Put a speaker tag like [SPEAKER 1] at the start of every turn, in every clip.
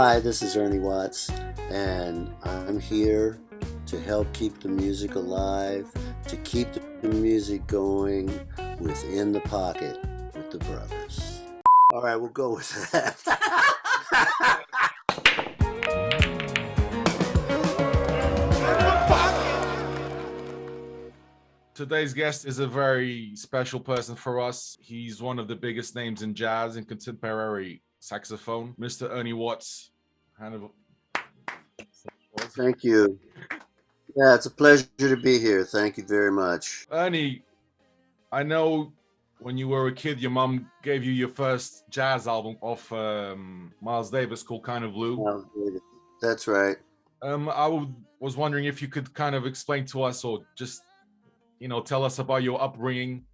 [SPEAKER 1] Hi, this is Ernie Watts, and I'm here to help keep the music alive, to keep the music going within the pocket with the brothers. All right, we'll go with that.
[SPEAKER 2] Today's guest is a very special person for us. He's one of the biggest names in jazz and contemporary saxophone, Mr. Ernie Watts. Kind of.
[SPEAKER 1] Thank you. Yeah, it's a pleasure to be here. Thank you very much.
[SPEAKER 2] Ernie, I know when you were a kid, your mom gave you your first jazz album of Miles Davis called Kind of Blue.
[SPEAKER 1] That's right.
[SPEAKER 2] Was wondering if you could kind of explain to us or just, tell us about your upbringing.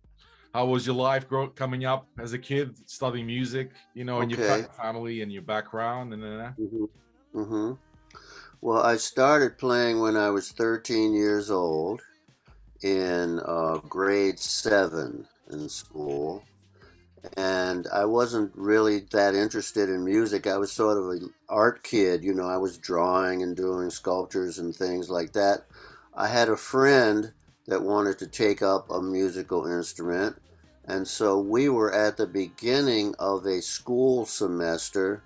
[SPEAKER 2] How was your life coming up as a kid, studying music, and your family and your background and that?
[SPEAKER 1] Mm-hmm. Well, I started playing when I was 13 years old in grade 7 in school. And I wasn't really that interested in music. I was sort of an art kid, I was drawing and doing sculptures and things like that. I had a friend that wanted to take up a musical instrument. And so we were at the beginning of a school semester,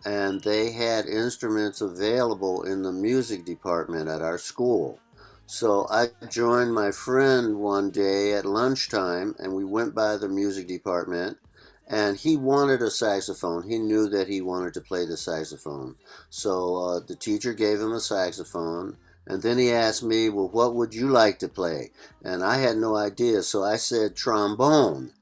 [SPEAKER 1] and they had instruments available in the music department at our school. So I joined my friend one day at lunchtime, and we went by the music department, and he wanted a saxophone. He knew that he wanted to play the saxophone. So the teacher gave him a saxophone, and then he asked me, well, what would you like to play? And I had no idea, so I said trombone,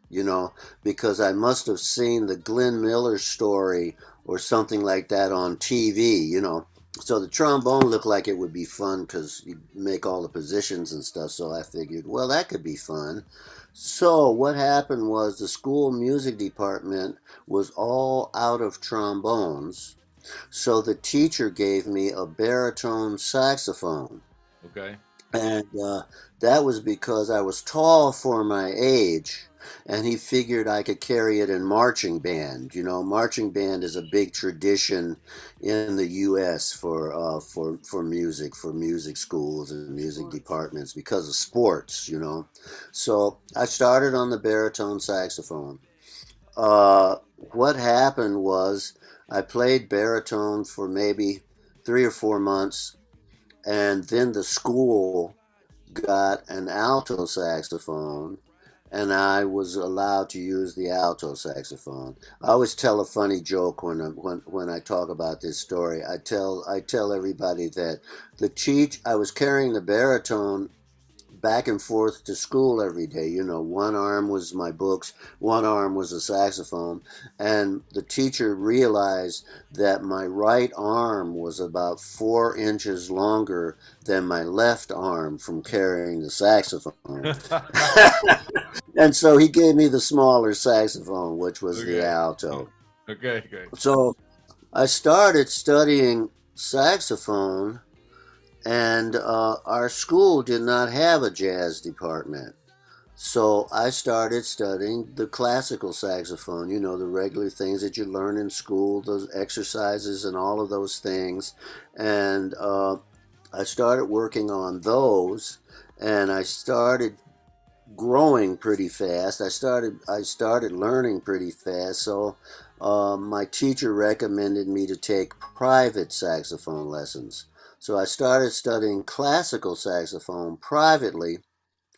[SPEAKER 1] because I must have seen the Glenn Miller story or something like that on TV, So the trombone looked like it would be fun because you make all the positions and stuff. So I figured, well, that could be fun. So what happened was the school music department was all out of trombones. So the teacher gave me a baritone saxophone.
[SPEAKER 2] Okay.
[SPEAKER 1] And that was because I was tall for my age, and he figured I could carry it in marching band. Marching band is a big tradition in the U.S. for music schools and music departments because of sports. So I started on the baritone saxophone. What happened was I played baritone for maybe 3 or 4 months, and then the school got an alto saxophone, and I was allowed to use the alto saxophone. I always tell a funny joke when I talk about this story. I tell everybody that I was carrying the baritone back and forth to school every day. One arm was my books, one arm was a saxophone, and the teacher realized that my right arm was about 4 inches longer than my left arm from carrying the saxophone. And so he gave me the smaller saxophone, which was the alto.
[SPEAKER 2] Okay.
[SPEAKER 1] So I started studying saxophone, and our school did not have a jazz department. So I started studying the classical saxophone, the regular things that you learn in school, those exercises and all of those things. And I started working on those, and I started growing pretty fast. I started learning pretty fast. So my teacher recommended me to take private saxophone lessons. So I started studying classical saxophone privately,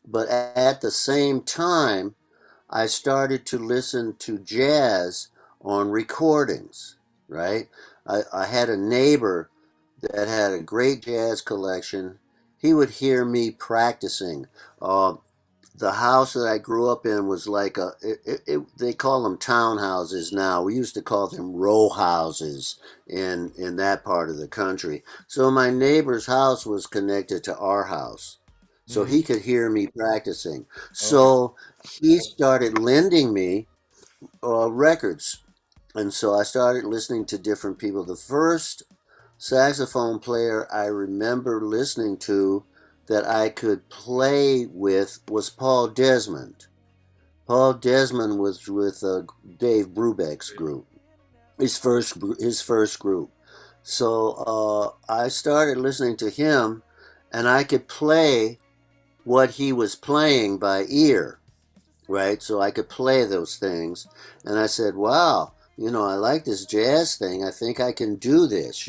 [SPEAKER 1] but at the same time, I started to listen to jazz on recordings, right? I had a neighbor that had a great jazz collection. He would hear me practicing. The house that I grew up in was like they call them townhouses now. We used to call them row houses in that part of the country. So my neighbor's house was connected to our house. So he could hear me practicing. So he started lending me records. And so I started listening to different people. The first saxophone player I remember listening to that I could play with was Paul Desmond. Paul Desmond was with Dave Brubeck's group, his first group. So I started listening to him, and I could play what he was playing by ear, right? So I could play those things. And I said, wow, I like this jazz thing. I think I can do this.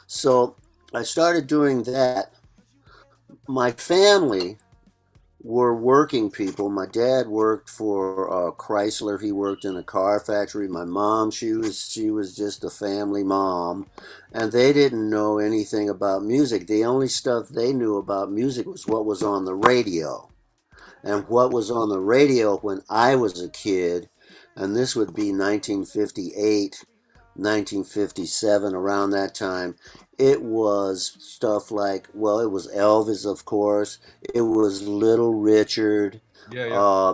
[SPEAKER 1] So I started doing that. My family were working people. My dad worked for Chrysler. He worked in a car factory. My mom, she was just a family mom, and they didn't know anything about music. The only stuff they knew about music was what was on the radio. And what was on the radio when I was a kid, and this would be 1958, 1957, around that time, it was stuff like, well, it was Elvis, of course, it was Little Richard.
[SPEAKER 2] Yeah, yeah.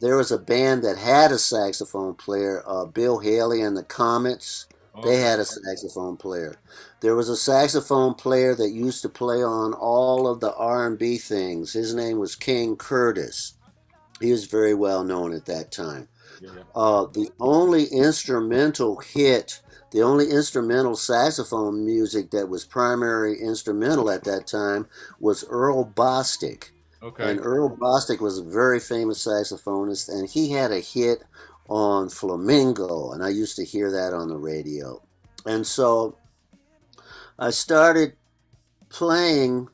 [SPEAKER 1] There was a band that had a saxophone player, Bill Haley and the Comets. They
[SPEAKER 2] Okay.
[SPEAKER 1] had a saxophone player. There was a saxophone player that used to play on all of the R&B things. His name was King Curtis. He was very well known at that time.
[SPEAKER 2] Yeah, yeah.
[SPEAKER 1] The only instrumental hit, the only instrumental saxophone music that was primary instrumental at that time was Earl Bostic. And
[SPEAKER 2] Okay.
[SPEAKER 1] Earl Bostic was a very famous saxophonist, and he had a hit on Flamingo, and I used to hear that on the radio. And so I started playing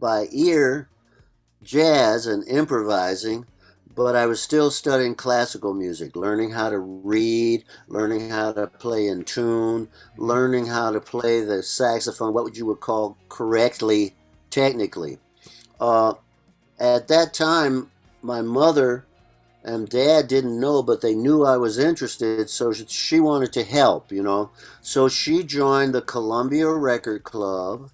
[SPEAKER 1] by ear jazz and improvising, but I was still studying classical music, learning how to read, learning how to play in tune,
[SPEAKER 2] Hmm.
[SPEAKER 1] learning how to play the saxophone, what would you would call correctly, technically. Uh, at that time, my mother and dad didn't know, but they knew I was interested, so she wanted to help. So she joined the Columbia Record Club,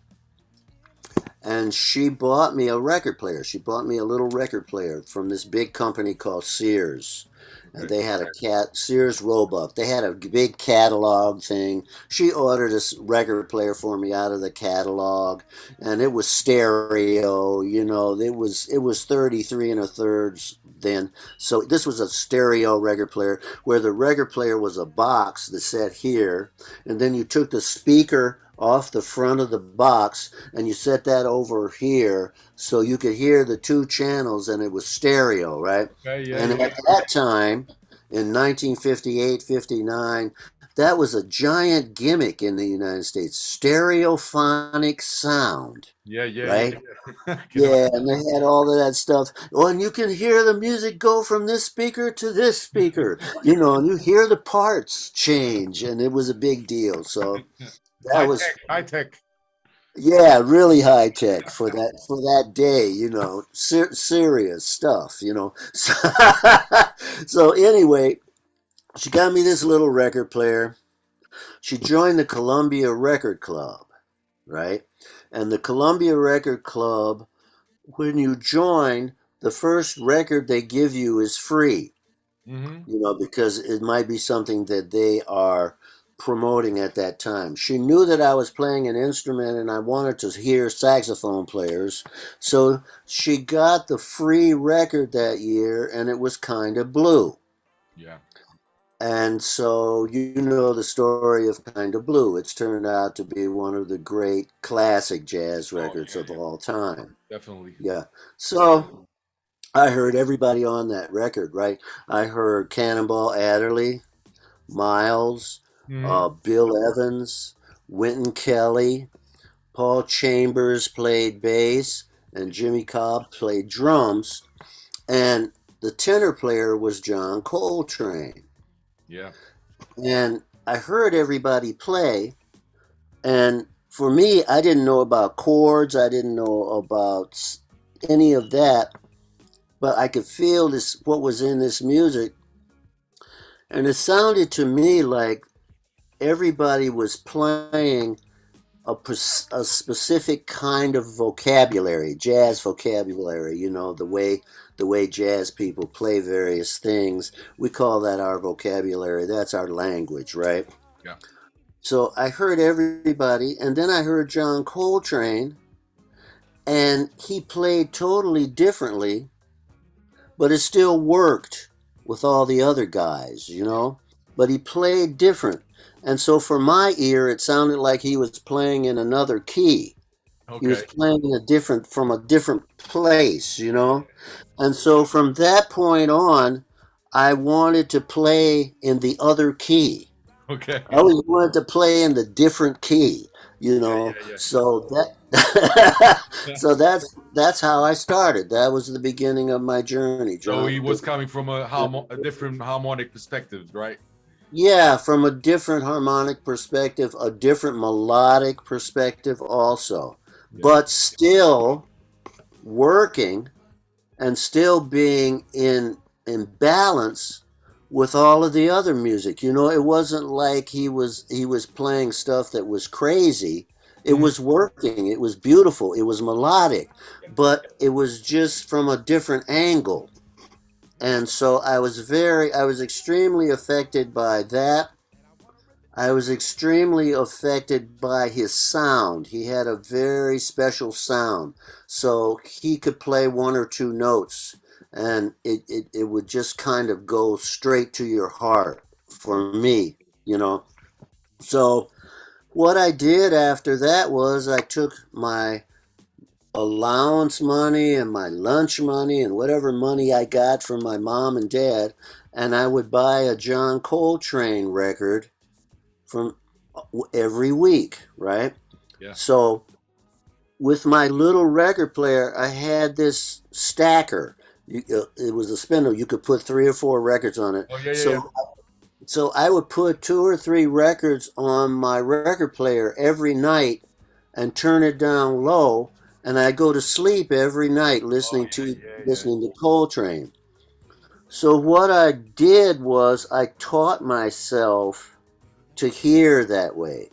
[SPEAKER 1] and she bought me a record player. She bought me a little record player from this big company called Sears. And
[SPEAKER 2] Okay.
[SPEAKER 1] they had a Sears Roebuck. They had a big catalog thing. She ordered a record player for me out of the catalog, and it was stereo. It was 33 and a thirds then. So this was a stereo record player where the record player was a box that sat here, and then you took the speaker off the front of the box and you set that over here so you could hear the two channels, and it was stereo, right?
[SPEAKER 2] Okay. Yeah,
[SPEAKER 1] And
[SPEAKER 2] yeah.
[SPEAKER 1] at that time, in 1958, 59, that was a giant gimmick in the United States, stereophonic sound,
[SPEAKER 2] Yeah, yeah, yeah.
[SPEAKER 1] right?
[SPEAKER 2] I can
[SPEAKER 1] Yeah,
[SPEAKER 2] imagine.
[SPEAKER 1] and they had all of that stuff. Oh, and you can hear the music go from this speaker to this speaker, and you hear the parts change, and it was a big deal. So that
[SPEAKER 2] High
[SPEAKER 1] was,
[SPEAKER 2] tech, high tech.
[SPEAKER 1] yeah, really high tech for that day, serious stuff. So anyway, she got me this little record player. She joined the Columbia Record Club, right? And the Columbia Record Club, when you join, the first record they give you is free,
[SPEAKER 2] Hmm.
[SPEAKER 1] because it might be something that they are promoting at that time. She knew that I was playing an instrument and I wanted to hear saxophone players. So she got the free record that year, and it was kind of blue.
[SPEAKER 2] Yeah.
[SPEAKER 1] And so you know the story of Kind of Blue. It's turned out to be one of the great classic jazz
[SPEAKER 2] Oh,
[SPEAKER 1] records
[SPEAKER 2] yeah,
[SPEAKER 1] of
[SPEAKER 2] yeah.
[SPEAKER 1] all time.
[SPEAKER 2] Definitely.
[SPEAKER 1] Yeah. So I heard everybody on that record, right? I heard Cannonball Adderley, Miles,
[SPEAKER 2] Hmm.
[SPEAKER 1] Bill Evans, Wynton Kelly, Paul Chambers played bass, and Jimmy Cobb played drums. And the tenor player was John Coltrane.
[SPEAKER 2] Yeah.
[SPEAKER 1] And I heard everybody play, and for me, I didn't know about chords, I didn't know about any of that, but I could feel this what was in this music, and it sounded to me like everybody was playing a specific kind of vocabulary,
[SPEAKER 2] Yeah.
[SPEAKER 1] jazz vocabulary. The way jazz people play various things. We call that our vocabulary. That's our language, right?
[SPEAKER 2] Yeah.
[SPEAKER 1] So I heard everybody, and then I heard John Coltrane, and he played totally differently, but it still worked with all the other guys. But he played different. And so for my ear, it sounded like he was playing in another key. He was
[SPEAKER 2] Okay.
[SPEAKER 1] playing in a different from a different place, you know? And so from that point on, I wanted to play in the other key. I
[SPEAKER 2] Okay.
[SPEAKER 1] always wanted to play in the different key, you
[SPEAKER 2] Yeah,
[SPEAKER 1] know.
[SPEAKER 2] yeah,
[SPEAKER 1] So that
[SPEAKER 2] yeah.
[SPEAKER 1] so that's how I started. That was the beginning of my journey,
[SPEAKER 2] So he
[SPEAKER 1] John.
[SPEAKER 2] was coming from a different harmonic perspective, right?
[SPEAKER 1] Yeah, from a different harmonic perspective, a different melodic perspective also.
[SPEAKER 2] Yeah.
[SPEAKER 1] But still working and still being in balance with all of the other music. You know, it wasn't like he was playing stuff that was crazy. It
[SPEAKER 2] Mhm.
[SPEAKER 1] was working. It was beautiful. It was melodic, but it was just from a different angle. And so I was extremely affected by that. I was extremely affected by his sound. He had a very special sound. So he could play one or two notes and it would just kind of go straight to your heart for me, you know. So what I did after that was I took my allowance money and my lunch money and whatever money I got from my mom and dad, and I would buy a John Coltrane record from every week, right?
[SPEAKER 2] Yeah.
[SPEAKER 1] So with my little record player, I had this stacker. It was a spindle. You could put three or four records on it.
[SPEAKER 2] Oh yeah, yeah, yeah.
[SPEAKER 1] So I would put two or three records on my record player every night and turn it down low, and I go to sleep every night
[SPEAKER 2] Oh
[SPEAKER 1] listening
[SPEAKER 2] yeah,
[SPEAKER 1] to
[SPEAKER 2] yeah, yeah.
[SPEAKER 1] listening to Coltrane. So what I did was I taught myself to hear that way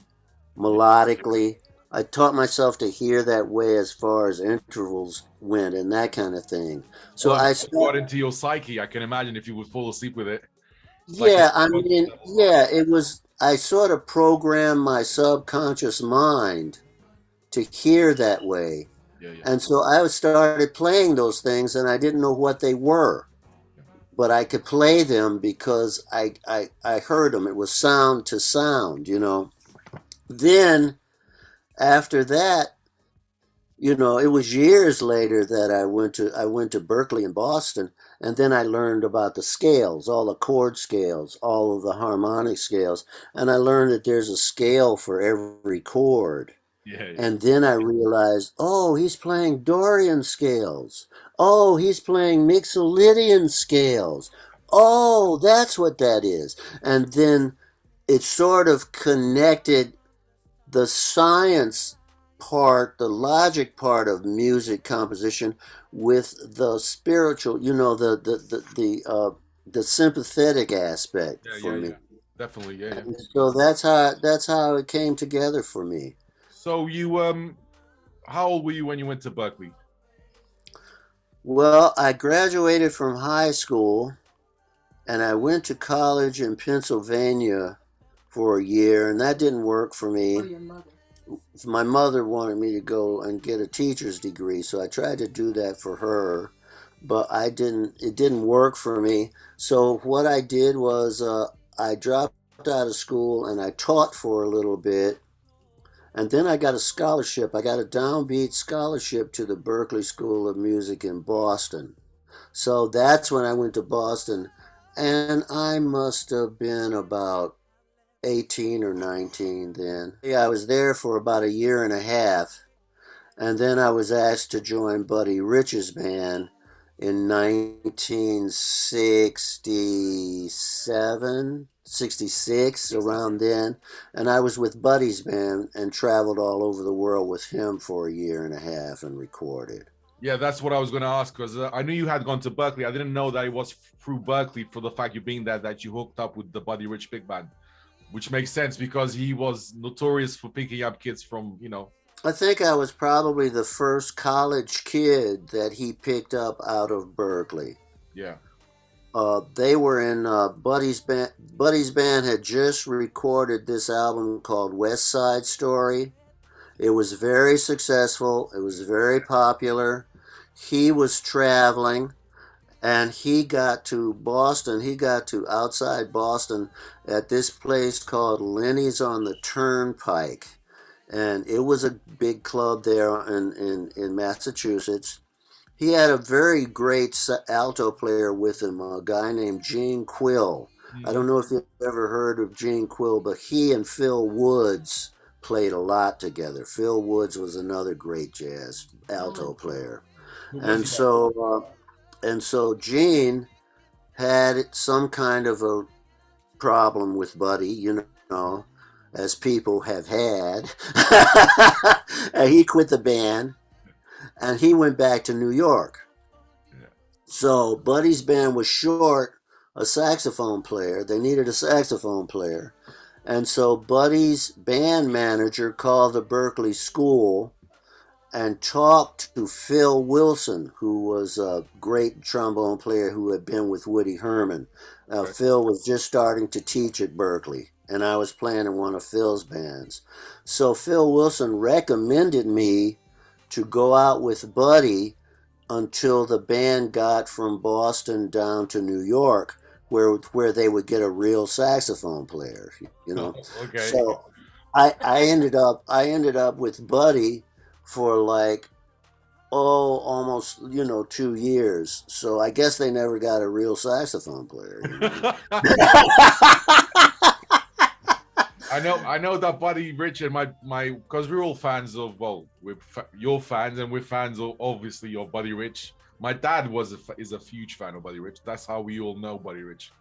[SPEAKER 2] Yeah.
[SPEAKER 1] melodically. I taught myself to hear that way as far as intervals went and that kind of thing. So
[SPEAKER 2] Well,
[SPEAKER 1] I
[SPEAKER 2] it got
[SPEAKER 1] spent,
[SPEAKER 2] into your psyche. I can imagine if you would fall asleep with it. It's like your
[SPEAKER 1] yeah, I
[SPEAKER 2] subconscious
[SPEAKER 1] mean,
[SPEAKER 2] level.
[SPEAKER 1] yeah, it was, I sort of programmed my subconscious mind to hear that way.
[SPEAKER 2] Yeah, yeah,
[SPEAKER 1] And so I started playing those things and I didn't know what they were,
[SPEAKER 2] yeah.
[SPEAKER 1] but I could play them because I heard them. It was sound to sound, you know. Then after that, you know, it was years later that I went to Berkeley in Boston, and then I learned about the scales, all the chord scales, all of the harmonic scales, and I learned that there's a scale for every chord.
[SPEAKER 2] Yeah, yeah.
[SPEAKER 1] And then I realized, oh, he's playing Dorian scales. Oh, he's playing Mixolydian scales. Oh, that's what that is. And then it sort of connected the science part, the logic part of music composition with the spiritual, you know, the sympathetic aspect
[SPEAKER 2] Yeah,
[SPEAKER 1] for
[SPEAKER 2] yeah,
[SPEAKER 1] me.
[SPEAKER 2] yeah. Definitely, yeah, yeah.
[SPEAKER 1] And so that's how it came together for me.
[SPEAKER 2] So you how old were you when you went to Berkeley?
[SPEAKER 1] Well, I graduated from high school and I went to college in Pennsylvania for a year, and that didn't work for me. My mother wanted me to go and get a teacher's degree, so I tried to do that for her, but it didn't work for me. So what I did was I dropped out of school and I taught for a little bit, and then I got a scholarship. I got a downbeat scholarship to the Berklee School of Music in Boston. So that's when I went to Boston, and I must have been about 18 or 19 then. Yeah, I was there for about a year and a half, and then I was asked to join Buddy Rich's band in 1967, 66, around then. And I was with Buddy's band and traveled all over the world with him for a year and a half and recorded.
[SPEAKER 2] Yeah, that's what I was going to ask because I knew you had gone to Berkeley. I didn't know that it was through Berkeley for the fact you being there that you hooked up with the Buddy Rich Big Band, which makes sense because he was notorious for picking up kids from,
[SPEAKER 1] I think I was probably the first college kid that he picked up out of Berkeley.
[SPEAKER 2] yeah,
[SPEAKER 1] They were in Buddy's band. Buddy's band had just recorded this album called West Side Story. It was very successful. It was very popular. He was traveling, and he got to Boston. He got to outside Boston at this place called Lenny's on the Turnpike, and it was a big club there in Massachusetts. He had a very great alto player with him, a guy named Gene Quill. I
[SPEAKER 2] Hmm.
[SPEAKER 1] don't know if you've ever heard of Gene Quill, but he and Phil Woods played a lot together. Phil Woods was another great jazz alto player,
[SPEAKER 2] Who was
[SPEAKER 1] and
[SPEAKER 2] that?
[SPEAKER 1] so Gene had some kind of a problem with Buddy, as people have had. And he quit the band and he went back to New York.
[SPEAKER 2] Yeah.
[SPEAKER 1] So Buddy's band was short a saxophone player. They needed a saxophone player. And so Buddy's band manager called the Berkeley School and talked to Phil Wilson, who was a great trombone player who had been with Woody Herman.
[SPEAKER 2] Okay.
[SPEAKER 1] Phil was just starting to teach at Berkeley, and I was playing in one of Phil's bands. So Phil Wilson recommended me to go out with Buddy until the band got from Boston down to New York, where they would get a real saxophone player, you know.
[SPEAKER 2] Okay.
[SPEAKER 1] So I ended up with Buddy for like almost 2 years. So I guess they never got a real saxophone player.
[SPEAKER 2] I know that Buddy Rich and my because we're all fans of, well, you're fans and we're fans of obviously your Buddy Rich. My dad is a huge fan of Buddy Rich. That's how we all know Buddy Rich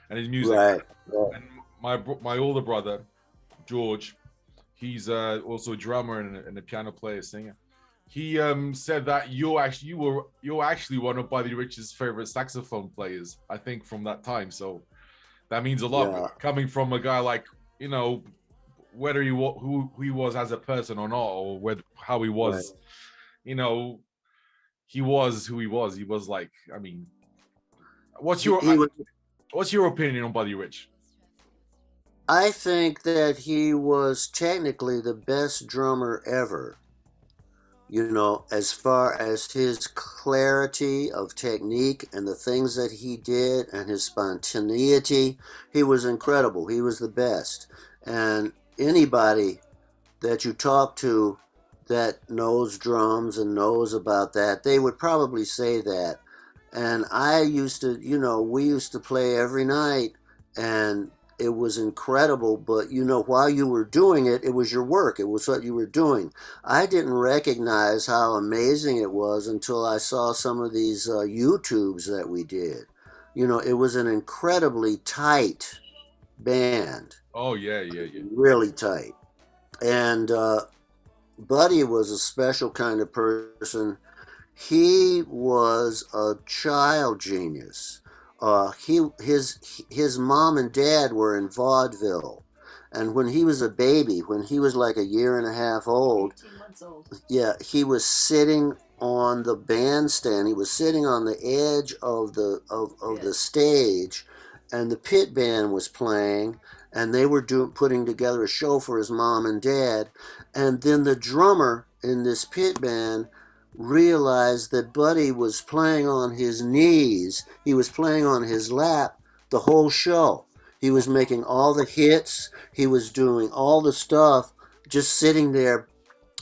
[SPEAKER 2] and his music.
[SPEAKER 1] Right. Right.
[SPEAKER 2] And my older brother George, he's also a drummer and a piano player, singer. He said that you're actually one of Buddy Rich's favorite saxophone players, I think, from that time. So that means a lot
[SPEAKER 1] Yeah.
[SPEAKER 2] coming from a guy like, whether who he was as a person or not, or how he
[SPEAKER 1] Right.
[SPEAKER 2] was, you know, he was who he was. He was like, I mean, what's your
[SPEAKER 1] He was.
[SPEAKER 2] what's your opinion on Buddy Rich?
[SPEAKER 1] I think that he was technically the best drummer ever. As far as his clarity of technique and the things that he did and his spontaneity, he was incredible. He was the best. And anybody that you talk to that knows drums and knows about that, they would probably say that. And we used to play every night, and it was incredible. But, while you were doing it, it was your work, it was what you were doing. I didn't recognize how amazing it was until I saw some of these YouTubes that we did. It was an incredibly tight band,
[SPEAKER 2] Oh yeah, yeah, yeah.
[SPEAKER 1] really tight. And Buddy was a special kind of person. He was a child genius. His mom and dad were in vaudeville, and when he was a baby, when he was like a year and a half old,
[SPEAKER 3] 18 months old.
[SPEAKER 1] yeah, he was sitting on the bandstand. He was sitting on the edge of the stage, and the pit band was playing, and they were putting together a show for his mom and dad, and then the drummer in this pit band realized that Buddy was playing on his knees. He was playing on his lap the whole show. He was making all the hits. He was doing all the stuff just sitting there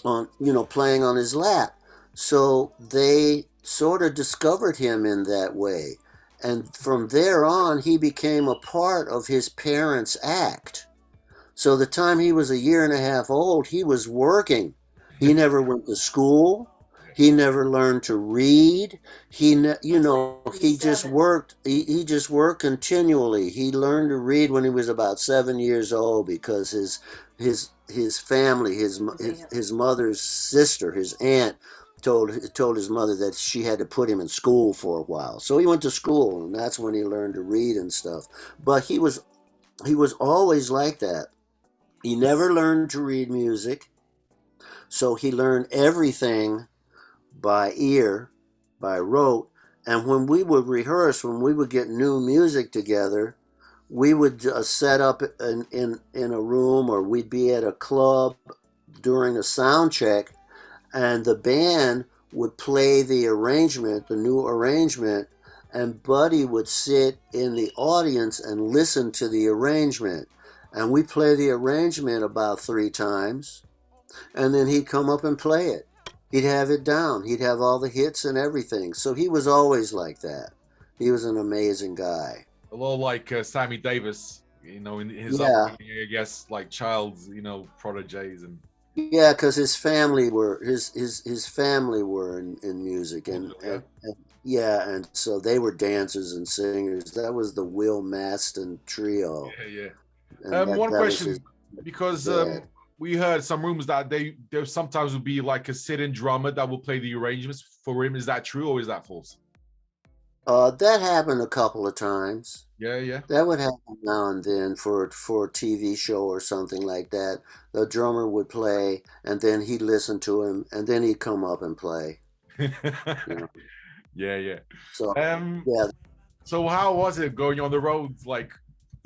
[SPEAKER 1] playing on his lap. So they sort of discovered him in that way. And from there on, he became a part of his parents' act. So the time he was a year and a half old, he was working. He never went to school. He never learned to read. He just worked. He just worked continually. He learned to read when he was about 7 years old because his family, his mother's sister, his aunt, told his mother that she had to put him in school for a while. So he went to school, and that's when he learned to read and stuff. But he was always like that. He never learned to read music, so he learned everything by ear, by rote. And when we would rehearse, when we would get new music together, we would set up in a room, or we'd be at a club during a sound check, and the band would play the arrangement, the new arrangement, and Buddy would sit in the audience and listen to the arrangement. And we play the arrangement about 3 times, and then he'd come up and play it. He'd have it down. He'd have all the hits and everything. So he was always like that. He was an amazing guy.
[SPEAKER 2] A little like Sammy Davis, in his
[SPEAKER 1] Yeah,
[SPEAKER 2] upbringing, I guess, like child, prodigies and
[SPEAKER 1] yeah, because his family were in music,
[SPEAKER 2] yeah,
[SPEAKER 1] and yeah, and so they were dancers and singers. That was the Will Maston trio,
[SPEAKER 2] yeah, yeah.
[SPEAKER 1] and
[SPEAKER 2] One
[SPEAKER 1] that was his
[SPEAKER 2] question, because
[SPEAKER 1] dad.
[SPEAKER 2] we heard some rumors that there sometimes would be like a sit-in drummer that will play the arrangements for him. Is that true or is that false?
[SPEAKER 1] That happened a couple of times.
[SPEAKER 2] Yeah, yeah.
[SPEAKER 1] That would happen now and then for a TV show or something like that. The drummer would play, and then he'd listen to him, and then he'd come up and play. You know,
[SPEAKER 2] Yeah, yeah.
[SPEAKER 1] so
[SPEAKER 2] Um,
[SPEAKER 1] yeah.
[SPEAKER 2] so how was it going on the road like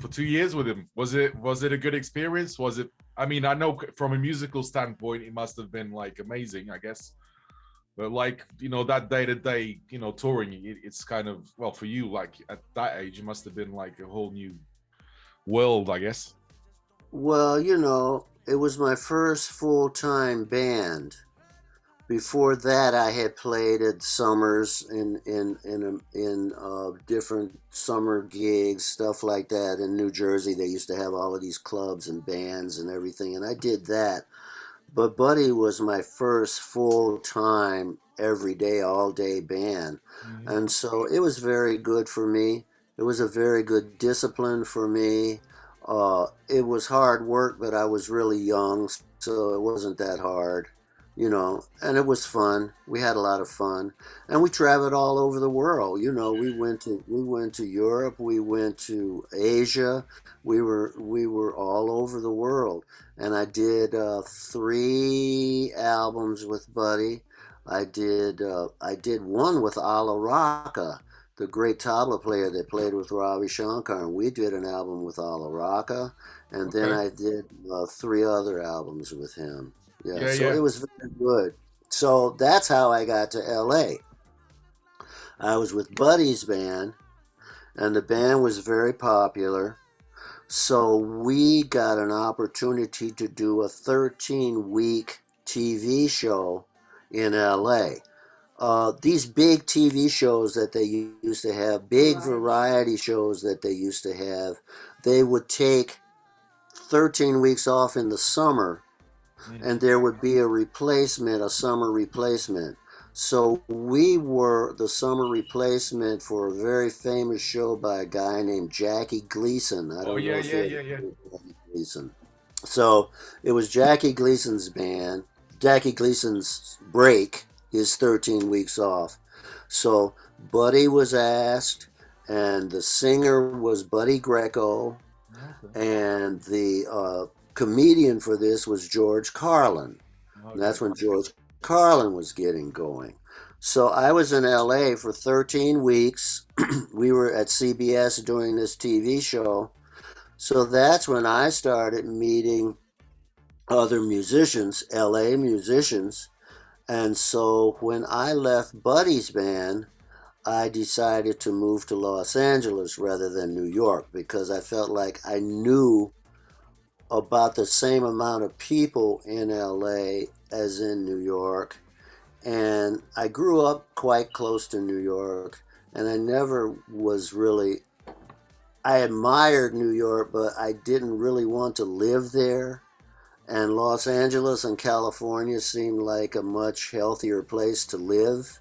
[SPEAKER 2] for 2 years with him? Was it a good experience? Was it? I mean, I know from a musical standpoint, it must have been like amazing, I guess. But like that day to day, touring, it's kind of well for you. Like at that age, it must have been like a whole new world, I guess.
[SPEAKER 1] Well, it was my first full-time band. Before that, I had played at summers in different summer gigs, stuff like that. In New Jersey, they used to have all of these clubs and bands and everything, and I did that. But Buddy was my first full-time, every day, all day band,
[SPEAKER 2] Mhm.
[SPEAKER 1] and so it was very good for me. It was a very good discipline for me. It was hard work, but I was really young, so it wasn't that hard, and it was fun. We had a lot of fun, and we traveled all over the world. We went to Europe, we went to Asia, we were all over the world, and I did 3 albums with Buddy. I did one with Ala Raka, the great tabla player that played with Ravi Shankar, and we did an album with Ala Raka, and then
[SPEAKER 2] Okay.
[SPEAKER 1] I did 3 other albums with him. Yeah,
[SPEAKER 2] Yeah,
[SPEAKER 1] so
[SPEAKER 2] yeah.
[SPEAKER 1] it was very good. So that's how I got to LA. I was with Buddy's band, and the band was very popular. So we got an opportunity to do a 13-week TV show in LA. These big TV shows that they used to have, big variety shows that they used to have, they would take 13 weeks off in the summer, and
[SPEAKER 2] Mhm.
[SPEAKER 1] there would be a summer replacement. So we were the summer replacement for a very famous show by a guy named Jackie Gleason. I
[SPEAKER 2] Oh
[SPEAKER 1] don't
[SPEAKER 2] yeah,
[SPEAKER 1] know if
[SPEAKER 2] yeah,
[SPEAKER 1] you ever
[SPEAKER 2] yeah, yeah.
[SPEAKER 1] heard of Jackie Gleason. So it was Jackie Gleason's band. Jackie Gleason's break, his 13 weeks off. So Buddy was asked, and the singer was Buddy Greco,
[SPEAKER 2] Okay.
[SPEAKER 1] and the comedian for this was George Carlin. And
[SPEAKER 2] Okay.
[SPEAKER 1] that's when George Carlin was getting going. So I was in LA for 13 weeks. We were at CBS doing this TV show. So that's when I started meeting other musicians, LA musicians. And so when I left Buddy's band, I decided to move to Los Angeles rather than New York because I felt like I knew about the same amount of people in LA as in New York. And I grew up quite close to New York, and I never was really, I admired New York, but I didn't really want to live there. And Los Angeles and California seemed like a much healthier place to live.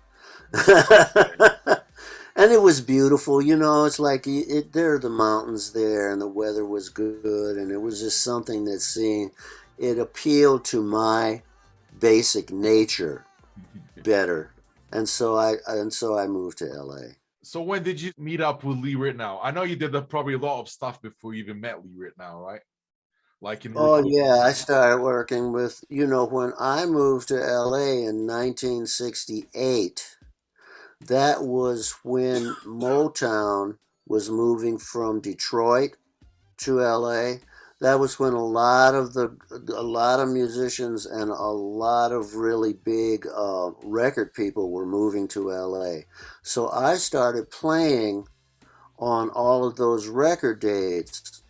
[SPEAKER 1] And it was beautiful, it's like there are the mountains there, and the weather was good, and it was just something that seemed it appealed to my basic nature better, and so I moved to LA.
[SPEAKER 2] So when did you meet up with Lee Ritenour? I know you did probably a lot of stuff before you even met Lee Ritenour, right? Like in
[SPEAKER 1] Oh
[SPEAKER 2] recording.
[SPEAKER 1] yeah, I started working with, when I moved to LA in 1968. That was when Motown was moving from Detroit to LA. that was when a lot of musicians and a lot of really big record people were moving to LA. So I started playing on all of those record dates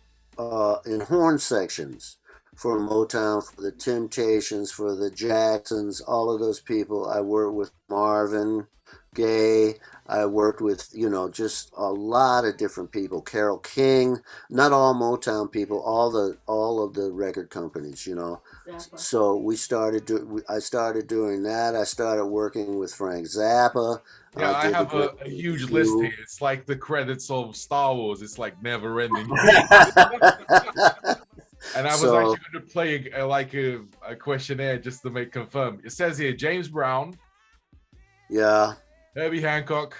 [SPEAKER 1] in horn sections for Motown, for the Temptations, for the Jacksons, all of those people. I worked with Marvin Gaye. I worked with, just a lot of different people. Carole King, not all Motown people, all of the record companies.
[SPEAKER 3] Exactly.
[SPEAKER 1] So I started doing that. I started working with Frank Zappa.
[SPEAKER 2] Yeah, I
[SPEAKER 1] Did the
[SPEAKER 2] have
[SPEAKER 1] Great
[SPEAKER 2] a huge list
[SPEAKER 1] Review.
[SPEAKER 2] here. It's like the credits of Star Wars. It's like never ending. And I was
[SPEAKER 1] So
[SPEAKER 2] actually going to play a questionnaire just to make confirm. It says here James Brown,
[SPEAKER 1] yeah,
[SPEAKER 2] Herbie Hancock,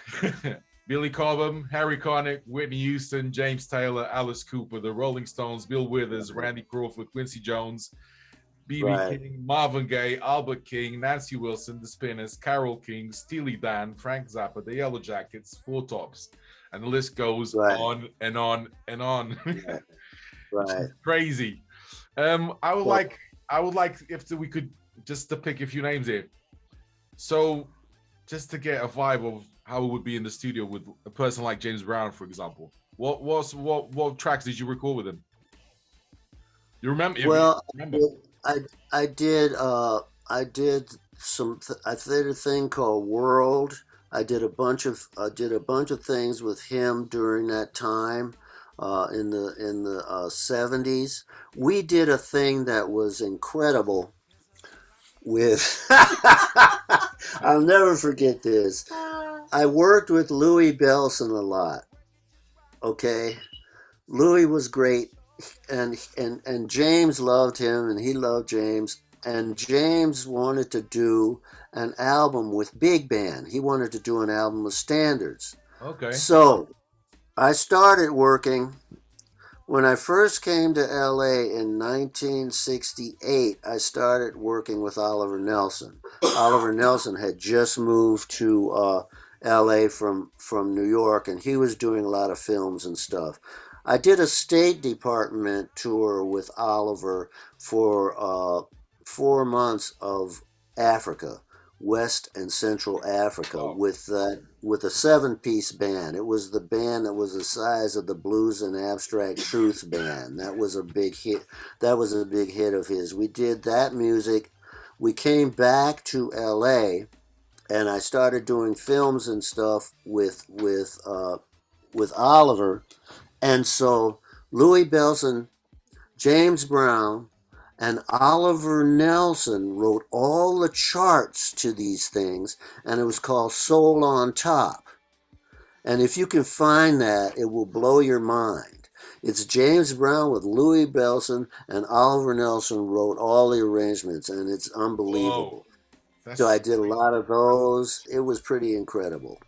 [SPEAKER 2] Billy Cobham, Harry Connick, Whitney Houston, James Taylor, Alice Cooper, the Rolling Stones, Bill Withers, Randy Crawford, Quincy Jones, B.B.
[SPEAKER 1] right,
[SPEAKER 2] King, Marvin Gaye, Albert King, Nancy Wilson, The Spinners, Carole King, Steely Dan, Frank Zappa, The Yellow Jackets, Four Tops, and the list goes
[SPEAKER 1] right,
[SPEAKER 2] on and on and on.
[SPEAKER 1] right,
[SPEAKER 2] Which
[SPEAKER 1] right.
[SPEAKER 2] is crazy.
[SPEAKER 1] Well,
[SPEAKER 2] I would like if we could just to pick a few names here. So just to get a vibe of how it would be in the studio with a person like James Brown, for example. What tracks did you record with him? You remember? If you
[SPEAKER 1] well,
[SPEAKER 2] remember?
[SPEAKER 1] I I did I did I did a thing called World. I did a bunch of things with him during that time in the 70s. We did a thing that was incredible with I'll never forget this. I worked with Louis Bellson a lot. Okay, Louis was great, and James loved him, and he loved James. And James wanted to do an album with big band. He wanted to do an album with standards.
[SPEAKER 2] Okay.
[SPEAKER 1] So I started working when I first came to LA in 1968. I started working with Oliver Nelson. Oliver Nelson had just moved to LA from New York, and he was doing a lot of films and stuff. I did a State Department tour with Oliver for 4 months of Africa, West and Central Africa,
[SPEAKER 2] Wow.
[SPEAKER 1] with a 7-piece band. It was the band that was the size of the Blues and Abstract Truth band. That was a big hit. That was a big hit of his. We did that music. We came back to L.A. and I started doing films and stuff with Oliver. And so Louis Bellson, James Brown, and Oliver Nelson wrote all the charts to these things, and it was called Soul on Top. And if you can find that, it will blow your mind. It's James Brown with Louis Bellson, and Oliver Nelson wrote all the arrangements, and it's
[SPEAKER 2] Whoa.
[SPEAKER 1] unbelievable. So I
[SPEAKER 2] That's
[SPEAKER 1] did a lot of those. It was pretty incredible.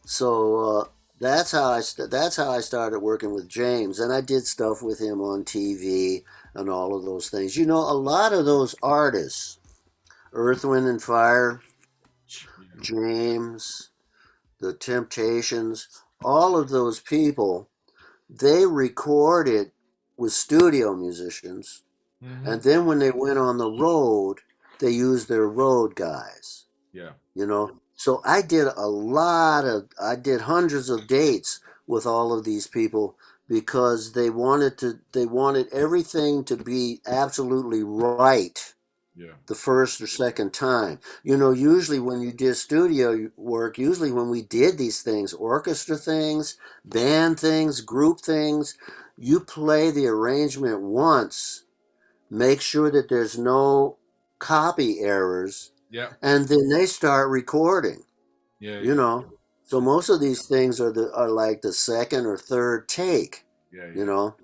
[SPEAKER 1] So that's how I started working with James, and I did stuff with him on TV and all of those things. A lot of those artists, Earth, Wind and Fire, James, the Temptations, all of those people, they recorded with studio musicians,
[SPEAKER 2] mm-hmm.
[SPEAKER 1] and then when they went on the road, they used their road guys.
[SPEAKER 2] Yeah.
[SPEAKER 1] So I did hundreds of dates with all of these people because they wanted everything to be absolutely right
[SPEAKER 2] Yeah.
[SPEAKER 1] the first or second time. Usually when you did studio work, usually when we did these things, orchestra things, band things, group things, you play the arrangement once, make sure that there's no copy errors,
[SPEAKER 2] Yeah.
[SPEAKER 1] and then they start recording.
[SPEAKER 2] Yeah.
[SPEAKER 1] you
[SPEAKER 2] Yeah.
[SPEAKER 1] know so most of these things are like the second or third take.
[SPEAKER 2] Yeah.
[SPEAKER 1] you
[SPEAKER 2] Yeah.
[SPEAKER 1] know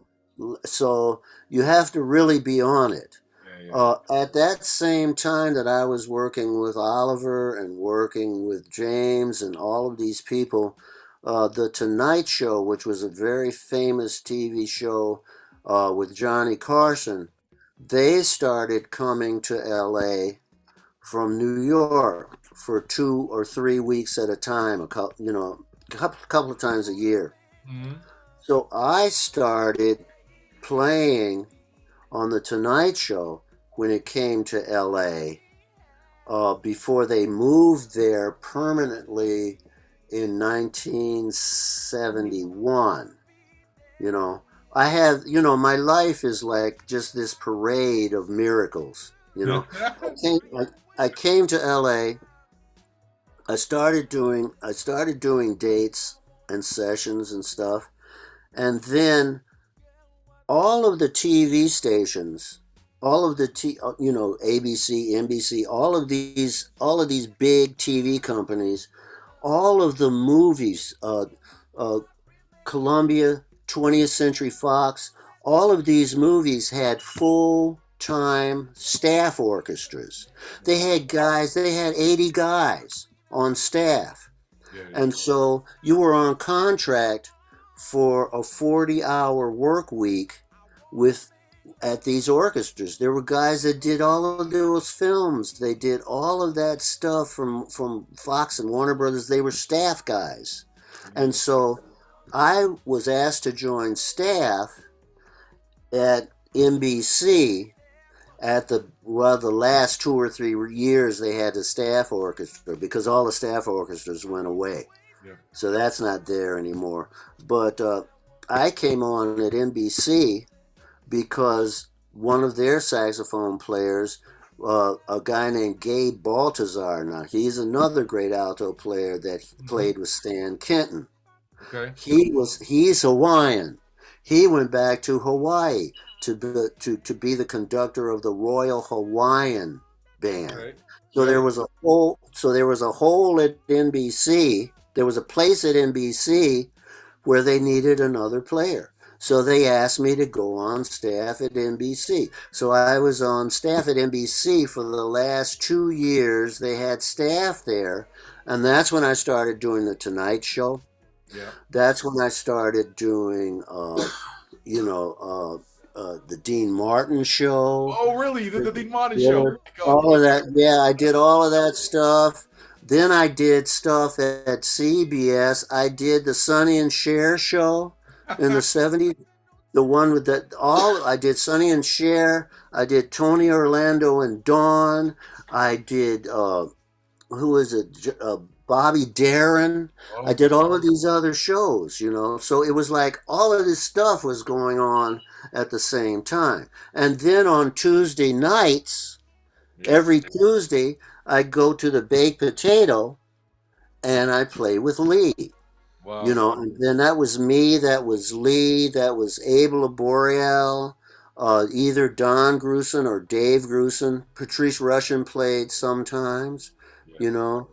[SPEAKER 1] so you have to really be on it.
[SPEAKER 2] Yeah. Yeah.
[SPEAKER 1] At that same time that I was working with Oliver and working with James and all of these people, the Tonight Show, which was a very famous TV show with Johnny Carson, they started coming to LA from New York for 2 or 3 weeks at a time, couple of times a year.
[SPEAKER 2] Mm-hmm.
[SPEAKER 1] So I started playing on the Tonight Show when it came to LA, before they moved there permanently in 1971. You know, I have, my life is like just this parade of miracles. I came to LA. I started doing dates and sessions and stuff, and then all of the TV stations, all of the ABC, NBC, all of these big TV companies, all of the movies, uh, Columbia, 20th Century Fox, all of these movies had full time staff orchestras. They had 80 guys on staff.
[SPEAKER 2] Yeah, yeah.
[SPEAKER 1] And so you were on contract for a 40-hour work week with at these orchestras. There were guys that did all of those films. They did all of that stuff from Fox and Warner Brothers. They were staff guys. And so I was asked to join staff at NBC at the last 2 or 3 years they had the staff orchestra, because all the staff orchestras went away.
[SPEAKER 2] Yeah.
[SPEAKER 1] So that's not there anymore. But I came on at NBC because one of their saxophone players, a guy named Gabe Baltazar, now he's another great alto player that played with Stan Kenton.
[SPEAKER 2] Okay.
[SPEAKER 1] He's Hawaiian. He went back to Hawaii to be the conductor of the Royal Hawaiian Band.
[SPEAKER 2] Okay.
[SPEAKER 1] So there was a hole. So there was a hole at NBC. There was a place at NBC where they needed another player. So they asked me to go on staff at NBC. So I was on staff at NBC for the last 2 years. They had staff there, and that's when I started doing the Tonight Show.
[SPEAKER 2] Yeah.
[SPEAKER 1] That's when I started doing, the Dean Martin show.
[SPEAKER 2] Oh, really? The Dean Martin
[SPEAKER 1] Yeah,
[SPEAKER 2] show?
[SPEAKER 1] all of that. Yeah, I did all of that stuff. Then I did stuff at CBS. I did the Sonny and Cher show in the 70s. The one with I did Sonny and Cher. I did Tony Orlando and Dawn. I did, who is it? Bobby Darin.
[SPEAKER 2] Oh,
[SPEAKER 1] I did all of these other shows, So it was like all of this stuff was going on at the same time. And then on Tuesday nights,
[SPEAKER 2] yeah.
[SPEAKER 1] every Tuesday, I go to the Baked Potato and I play with Lee.
[SPEAKER 2] Wow.
[SPEAKER 1] And then that was me, that was Lee, that was Abel Boreal, either Don Grusin or Dave Grusin. Patrice Rushen played sometimes,
[SPEAKER 2] Yeah.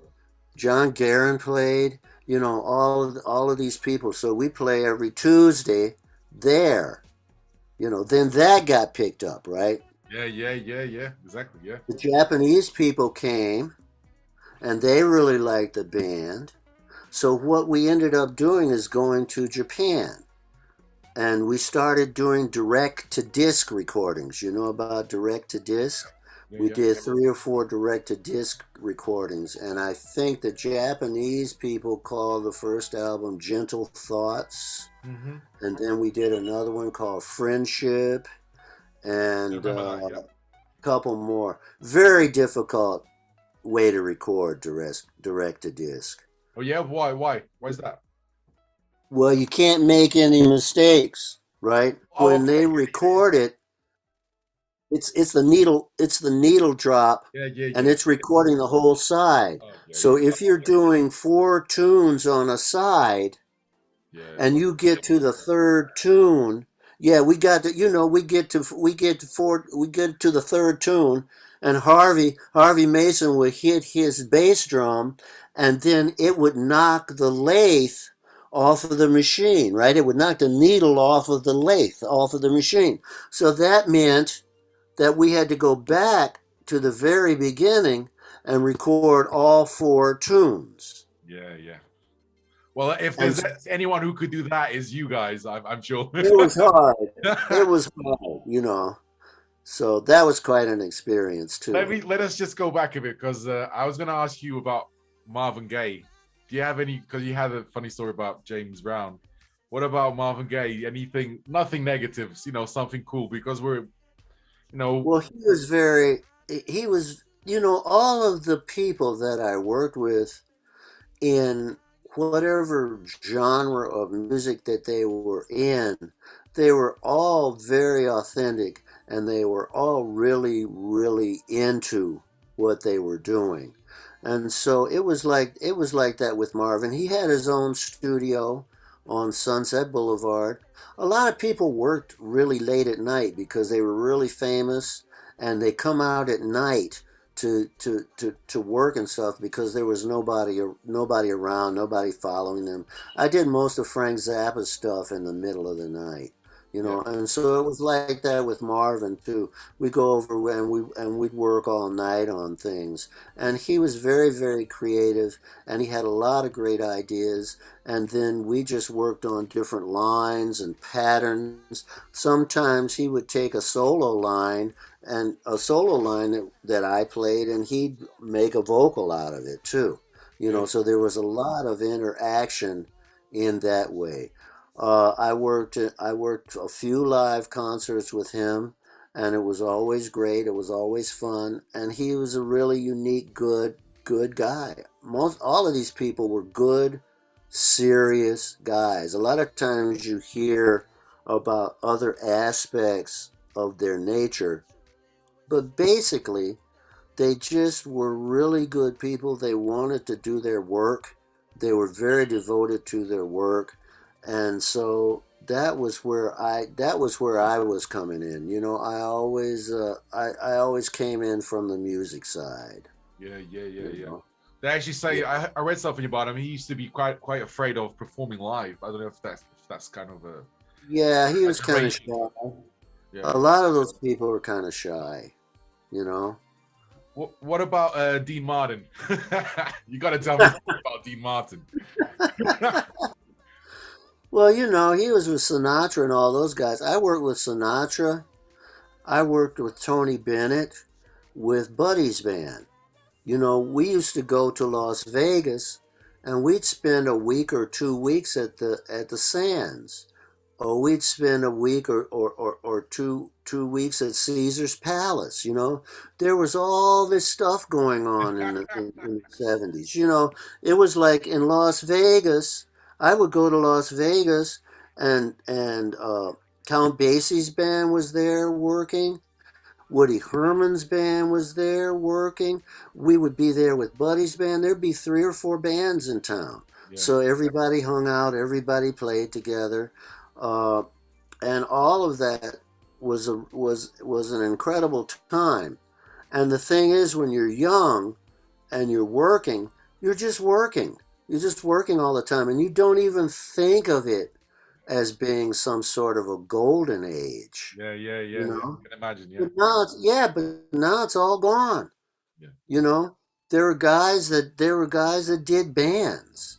[SPEAKER 1] John Guerin played, all of these people. So we play every Tuesday there. Then that got picked up, right?
[SPEAKER 2] Yeah. Exactly. Yeah.
[SPEAKER 1] The Japanese people came and they really liked the band. So what we ended up doing is going to Japan. And we started doing direct-to-disc recordings. You know about direct-to-disc?
[SPEAKER 2] Yeah,
[SPEAKER 1] We
[SPEAKER 2] yeah.
[SPEAKER 1] did 3 or 4 direct-to-disc recordings. And I think the Japanese people call the first album Gentle Thoughts.
[SPEAKER 2] Mm-hmm.
[SPEAKER 1] And then we did another one called Friendship. And
[SPEAKER 2] Yeah.
[SPEAKER 1] a couple more. Very difficult way to record direct-to-disc.
[SPEAKER 2] Oh, yeah. Why? Why is that?
[SPEAKER 1] Well, you can't make any mistakes, right?
[SPEAKER 2] Oh,
[SPEAKER 1] When
[SPEAKER 2] okay.
[SPEAKER 1] they record it, it's the needle drop,
[SPEAKER 2] Yeah.
[SPEAKER 1] and it's recording the whole side.
[SPEAKER 2] Oh, yeah,
[SPEAKER 1] So if you're doing 4 tunes on a side
[SPEAKER 2] yeah.
[SPEAKER 1] and you get to the third tune, yeah, we got to, we get to the third tune, and Harvey Mason would hit his bass drum, and then it would knock the lathe off of the machine, right? It would knock the needle off of the lathe, off of the machine. So that meant that we had to go back to the very beginning and record all 4 tunes.
[SPEAKER 2] Yeah. Well, if there's anyone who could do that, is you guys. I'm sure.
[SPEAKER 1] It was hard. It was hard, So that was quite an experience too.
[SPEAKER 2] Let us just go back a bit, because I was going to ask you about Marvin Gaye. Do you have any? Because you had a funny story about James Brown. What about Marvin Gaye? Anything? Nothing negative. Something cool, because we're You know,
[SPEAKER 1] Well, he was, all of the people that I worked with in whatever genre of music that they were in, they were all very authentic and they were all really, really into what they were doing. And so it was like that with Marvin. He had his own studio on Sunset Boulevard. A lot of people worked really late at night because they were really famous and they come out at night to work and stuff because there was nobody around, nobody following them. I did most of Frank Zappa's stuff in the middle of the night,
[SPEAKER 2] yeah,
[SPEAKER 1] and so it was like that with Marvin too. We go over and we'd work all night on things, and he was very, very creative, and he had a lot of great ideas. And then we just worked on different lines and patterns. Sometimes he would take a solo line that I played, and he'd make a vocal out of it too.
[SPEAKER 2] yeah,
[SPEAKER 1] So there was a lot of interaction in that way. I worked a few live concerts with him, and it was always great. It was always fun, and he was a really unique, good guy. Most all of these people were good, serious guys. A lot of times you hear about other aspects of their nature, but basically, they just were really good people. They wanted to do their work. They were very devoted to their work. And so that was where I was coming in. I always came in from the music side,
[SPEAKER 2] yeah.
[SPEAKER 1] you know.
[SPEAKER 2] They actually say
[SPEAKER 1] Yeah.
[SPEAKER 2] I read something about him. He used to be quite afraid of performing live. I don't know if that's kind of a
[SPEAKER 1] Yeah, he was kind of
[SPEAKER 2] exaggeration.
[SPEAKER 1] shy.
[SPEAKER 2] Yeah.
[SPEAKER 1] A lot of those people were kind of shy, you know.
[SPEAKER 2] What about Dean Martin? You got to tell me about Dean Martin.
[SPEAKER 1] Well, he was with Sinatra and all those guys. I worked with Sinatra. I worked with Tony Bennett, with Buddy's band. We used to go to Las Vegas and we'd spend a week or 2 weeks at the Sands. Or we'd spend a week or two weeks at Caesar's Palace. There was all this stuff going on in the 70s. It was like in Las Vegas. I would go to Las Vegas, and Count Basie's band was there working. Woody Herman's band was there working. We would be there with Buddy's band. There'd be 3 or 4 bands in town.
[SPEAKER 2] Yeah,
[SPEAKER 1] So everybody hung out, everybody played together. Uh, and all of that was an incredible time. And the thing is, when you're young and you're working, you're just working. You're just working all the time, and you don't even think of it as being some sort of a golden age, you
[SPEAKER 2] yeah.
[SPEAKER 1] know.
[SPEAKER 2] I can imagine. Yeah,
[SPEAKER 1] But now it's all gone.
[SPEAKER 2] yeah,
[SPEAKER 1] You know, there were guys that did bands.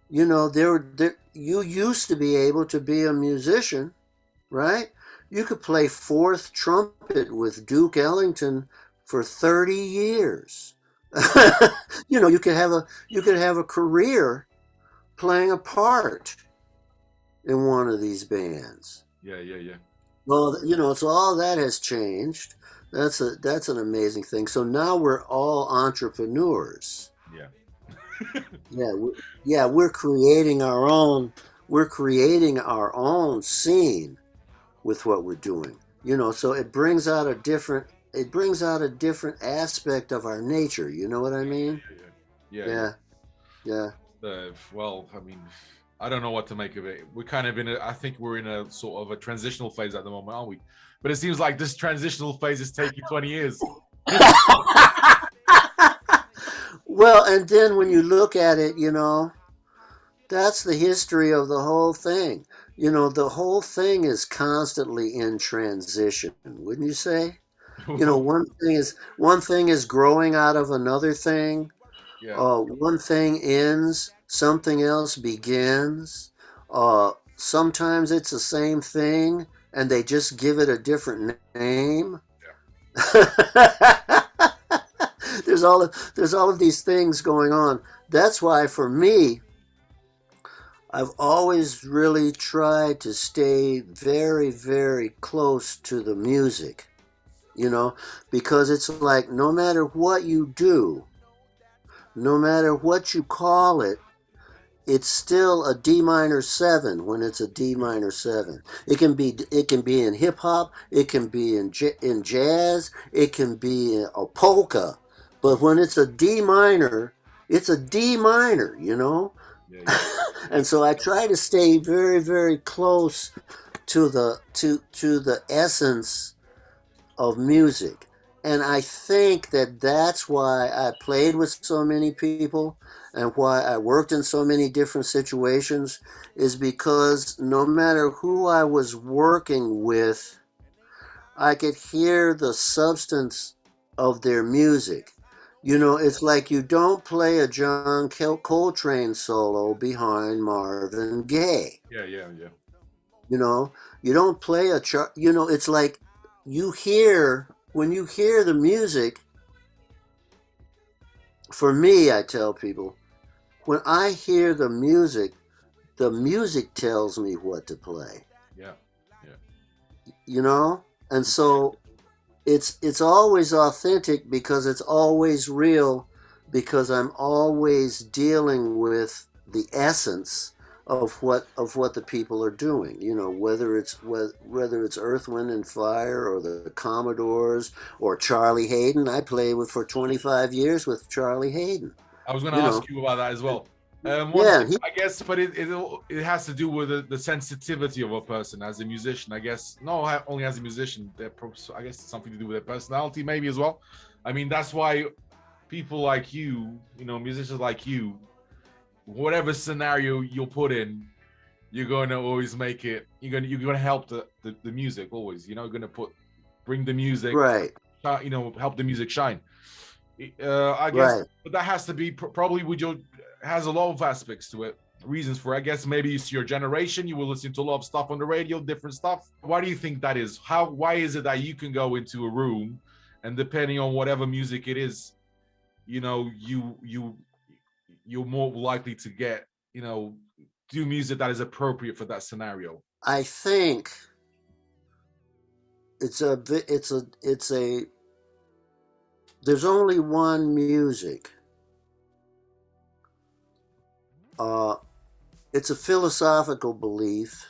[SPEAKER 1] You used to be able to be a musician, right? You could play fourth trumpet with Duke Ellington for 30 years. You could have a career playing a part in one of these bands.
[SPEAKER 2] yeah.
[SPEAKER 1] Well, so all that has changed. That's an amazing thing. So now we're all entrepreneurs.
[SPEAKER 2] Yeah.
[SPEAKER 1] Yeah, we're creating our own. We're creating our own scene with what we're doing. So it brings out a different aspect of our nature. You know what I mean?
[SPEAKER 2] Yeah.
[SPEAKER 1] Yeah, yeah.
[SPEAKER 2] Well, I mean, I don't know what to make of it. We're kind of I think we're in a sort of a transitional phase at the moment, aren't we? But it seems like this transitional phase is taking 20 years.
[SPEAKER 1] Well, and then when you look at it, that's the history of the whole thing. The whole thing is constantly in transition, wouldn't you say? One thing is growing out of another thing.
[SPEAKER 2] Yeah.
[SPEAKER 1] One thing ends, something else begins. Sometimes it's the same thing, and they just give it a different name. There's all of these things going on. That's why, for me, I've always really tried to stay very, very close to the music. because it's like no matter what you do, no matter what you call it, it's still a D minor seven when it's a D minor seven. It can be in hip hop, it can be in jazz, it can be in a polka, but when it's a D minor, it's a D minor,
[SPEAKER 2] Yeah, yeah,
[SPEAKER 1] and so I try to stay very, very close to the essence of music. And I think that that's why I played with so many people and why I worked in so many different situations is because no matter who I was working with, I could hear the substance of their music. It's like you don't play a John Coltrane solo behind Marvin Gaye.
[SPEAKER 2] yeah, yeah, yeah.
[SPEAKER 1] You know, you don't play it's like when you hear the music, for me, I tell people, when I hear the music tells me what to play,
[SPEAKER 2] Yeah, yeah.
[SPEAKER 1] you know? And so it's always authentic because it's always real because I'm always dealing with the essence of what the people are doing. Whether it's Earth, Wind and Fire or the Commodores or Charlie Hayden. I played with for 25 years with Charlie Hayden.
[SPEAKER 2] I was going to
[SPEAKER 1] You know,
[SPEAKER 2] ask you about that as well. One
[SPEAKER 1] yeah,
[SPEAKER 2] thing, I guess, but it has to do with the sensitivity of a person as a musician. I guess only as a musician. I guess it's something to do with their personality, maybe as well. I mean, that's why people like you, musicians like you, whatever scenario you'll put in, you're going to always make it. You're going to help the music always. You're going to bring the music,
[SPEAKER 1] right,
[SPEAKER 2] help the music shine. I guess,
[SPEAKER 1] right.
[SPEAKER 2] but that has to be probably with your has a lot of aspects to it. Reasons for, I guess, maybe it's your generation. You will listen to a lot of stuff on the radio, different stuff. Why do you think that is? Why is it that you can go into a room, and depending on whatever music it is, you're more likely to get, do music that is appropriate for that scenario.
[SPEAKER 1] I think it's a there's only one music. Uh, it's a philosophical belief.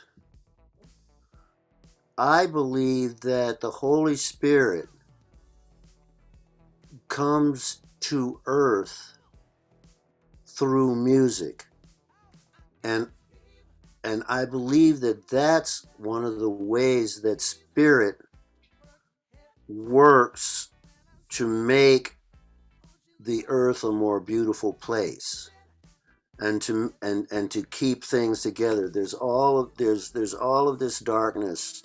[SPEAKER 1] I believe that the Holy Spirit comes to earth through music. And and I believe that that's one of the ways that spirit works to make the earth a more beautiful place and to keep things together. There's all of this darkness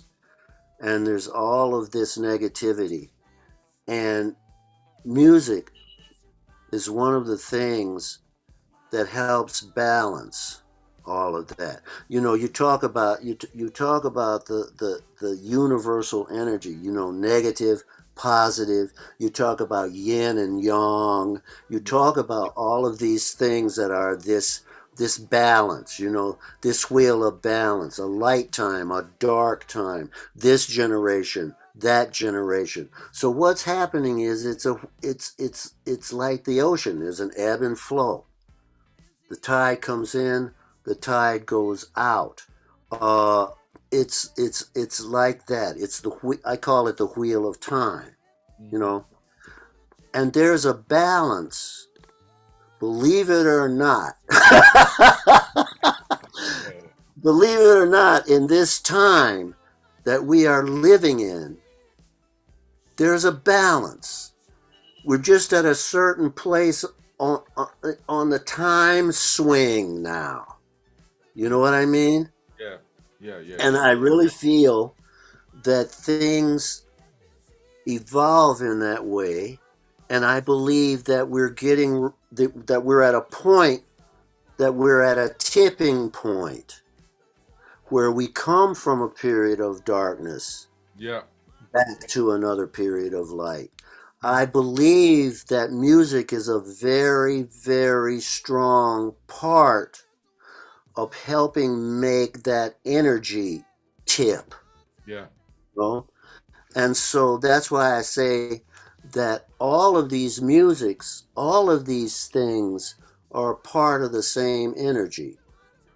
[SPEAKER 1] and there's all of this negativity, and music is one of the things that helps balance all of that. You talk about the universal energy, negative, positive. You talk about yin and yang. You talk about all of these things that are this balance, this wheel of balance, a light time, a dark time, this generation, that generation. So what's happening is it's like the ocean. There's an ebb and flow. The tide comes in, the tide goes out. Uh, it's like that. I call it the wheel of time, you
[SPEAKER 2] Mhm.
[SPEAKER 1] know. And there's a balance, believe it or not.
[SPEAKER 2] Yeah,
[SPEAKER 1] Believe it or not, in this time that we are living in, there's a balance. We're just at a certain place on the time swing now. You know what I mean?
[SPEAKER 2] yeah, yeah, yeah,
[SPEAKER 1] And
[SPEAKER 2] yeah.
[SPEAKER 1] I really feel that things evolve in that way. And I believe that we're at a point, that we're at a tipping point where we come from a period of darkness
[SPEAKER 2] Yeah.
[SPEAKER 1] back to another period of light. I believe that music is a very, very strong part of helping make that energy tip.
[SPEAKER 2] Yeah.
[SPEAKER 1] You know? And so that's why I say that all of these musics, all of these things are part of the same energy,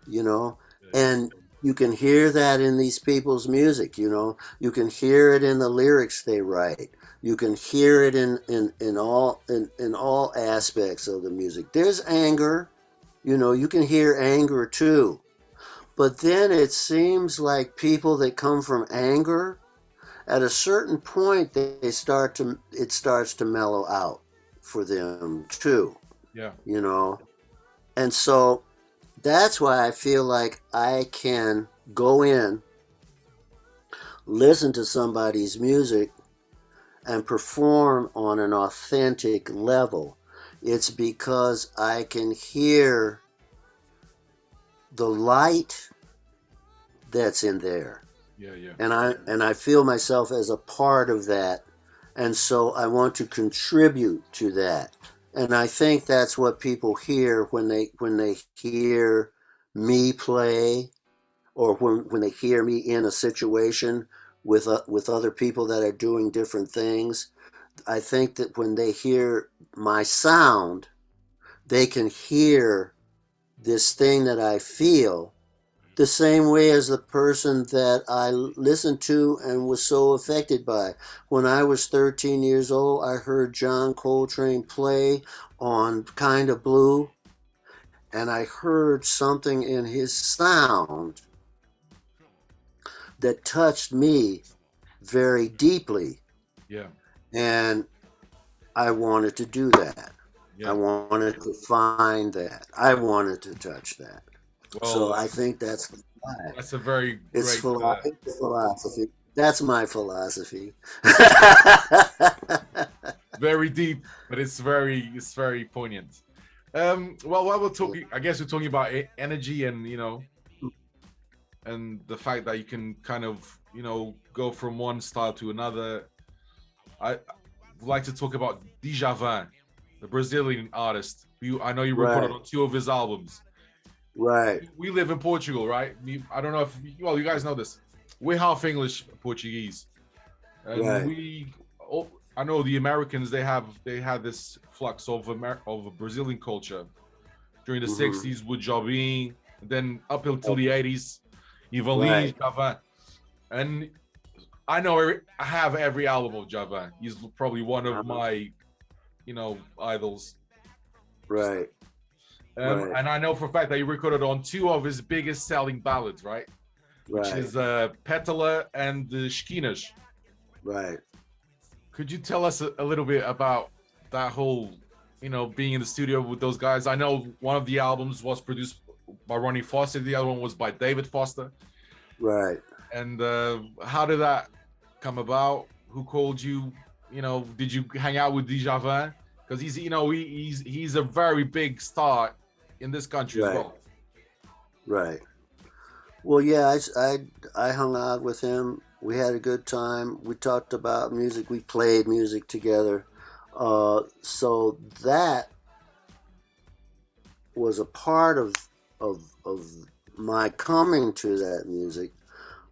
[SPEAKER 1] you know?
[SPEAKER 2] Yeah,
[SPEAKER 1] And you can hear that in these people's music, you know? You can hear it in the lyrics they write. You can hear it in all aspects of the music. There's anger, you know, you can hear anger too. But then it seems like people that come from anger, at a certain point they start to it starts to mellow out for them too,
[SPEAKER 2] yeah,
[SPEAKER 1] you know. And so that's why I feel like I can go in, listen to somebody's music, and perform on an authentic level. It's because I can hear the light that's in there,
[SPEAKER 2] yeah, yeah,
[SPEAKER 1] and I feel myself as a part of that, and so I want to contribute to that. And I think that's what people hear when they hear me play, or when they hear me in a situation with other people that are doing different things. I think that when they hear my sound, they can hear this thing that I feel the same way as the person that I listened to and was so affected by. When I was 13 years old, I heard John Coltrane play on Kind of Blue, and I heard something in his sound that touched me very deeply.
[SPEAKER 2] yeah,
[SPEAKER 1] And I wanted to do that. I
[SPEAKER 2] yeah.
[SPEAKER 1] wanted to find that. I wanted to touch that. So
[SPEAKER 2] Well,
[SPEAKER 1] I think that's why.
[SPEAKER 2] that's a very
[SPEAKER 1] It's,
[SPEAKER 2] great.
[SPEAKER 1] it's philosophy. That's my philosophy.
[SPEAKER 2] Very deep, but it's very poignant. Well, while we're talking, I guess we're talking about energy and and the fact that you can kind of go from one style to another. I would like to talk about Djavan, the Brazilian artist. I know you recorded
[SPEAKER 1] Right,
[SPEAKER 2] on two of his albums.
[SPEAKER 1] right,
[SPEAKER 2] We live in Portugal, right? I don't know if you guys know this. We're half English, Portuguese, and
[SPEAKER 1] right.
[SPEAKER 2] I know the Americans. They had this flux of of Brazilian culture during the
[SPEAKER 1] Hmm.
[SPEAKER 2] '60s with Jobim, and then up until the '80s, Ivan
[SPEAKER 1] Right,
[SPEAKER 2] Javan, and I know I have every album of Javan. He's probably one of
[SPEAKER 1] uh-huh.
[SPEAKER 2] my idols.
[SPEAKER 1] Right, right,
[SPEAKER 2] And I know for a fact that he recorded on two of his biggest selling ballads, right? Which
[SPEAKER 1] right,
[SPEAKER 2] is Petala and the Esquinas.
[SPEAKER 1] right.
[SPEAKER 2] Could you tell us a little bit about that whole, being in the studio with those guys? I know one of the albums was produced by Ronnie Foster, the other one was by David Foster.
[SPEAKER 1] Right.
[SPEAKER 2] And how did that come about? Who called you? Did you hang out with Djavan? Because he's a very big star in this country as
[SPEAKER 1] Right.
[SPEAKER 2] well.
[SPEAKER 1] Right. Well, yeah, I hung out with him. We had a good time. We talked about music. We played music together. So that was a part of my coming to that music.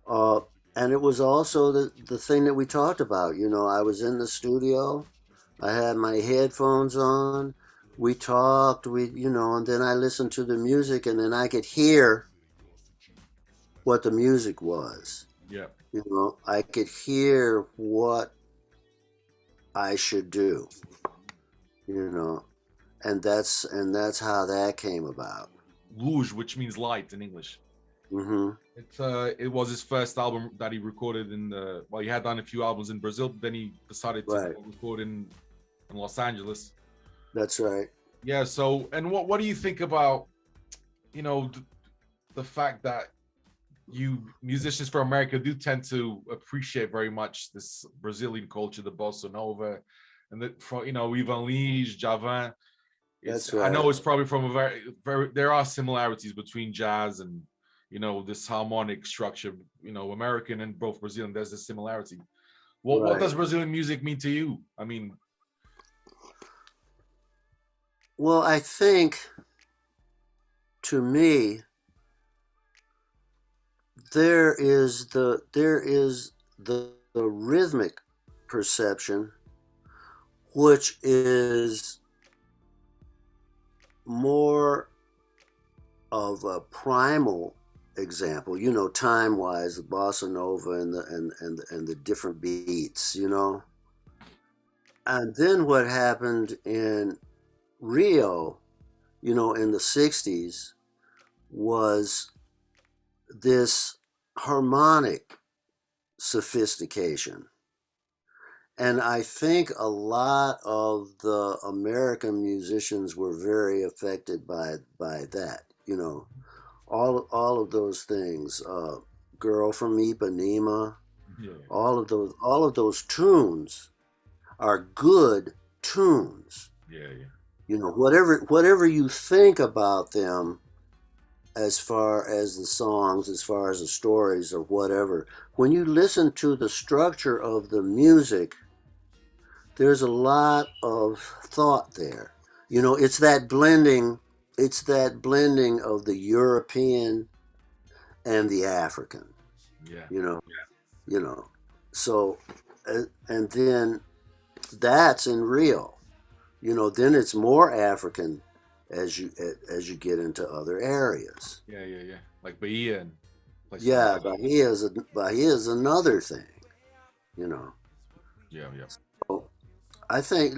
[SPEAKER 1] Uh, and it was also the thing that we talked about. You know, I was in the studio. I had my headphones on. We talked. And then I listened to the music, and then I could hear what the music was.
[SPEAKER 2] Yeah,
[SPEAKER 1] You know, I could hear what I should do. You know, and that's how that came about.
[SPEAKER 2] Luz, which means light in English.
[SPEAKER 1] Hmm.
[SPEAKER 2] It was his first album that he recorded in the. Well, he had done a few albums in Brazil, but then he decided to
[SPEAKER 1] Right.
[SPEAKER 2] go record in Los Angeles.
[SPEAKER 1] That's right.
[SPEAKER 2] Yeah. So, and what do you think about you know the, the fact that you musicians from America do tend to appreciate very much this Brazilian culture, the bossa nova, and the from Ivan Lins, Javan. It's
[SPEAKER 1] That's
[SPEAKER 2] I
[SPEAKER 1] right.
[SPEAKER 2] know it's probably from a very there are similarities between jazz and this harmonic structure. American and both Brazilian. There's a similarity. What
[SPEAKER 1] Right.
[SPEAKER 2] does Brazilian music mean to you? I mean,
[SPEAKER 1] Well, I think to me there is the rhythmic perception, which is more of a primal example, time wise, the bossa nova and the different beats, And then what happened in Rio, in the 60s was this harmonic sophistication. And I think a lot of the American musicians were very affected by that, all of those things. Girl from Ipanema,
[SPEAKER 2] Yeah.
[SPEAKER 1] all of those tunes are good tunes.
[SPEAKER 2] Yeah. Yeah.
[SPEAKER 1] Whatever you think about them, as far as the songs, as far as the stories or whatever, when you listen to the structure of the music, there's a lot of thought there. It's that blending. It's that blending of the European and the African.
[SPEAKER 2] Yeah.
[SPEAKER 1] You know, you know. So, and then that's in Rio. Then it's more African as you get into other areas.
[SPEAKER 2] Yeah. Yeah. Yeah. Like Bahia and places like
[SPEAKER 1] Yeah,
[SPEAKER 2] that.
[SPEAKER 1] Bahia is another thing. You know.
[SPEAKER 2] Yeah. Yeah.
[SPEAKER 1] So I think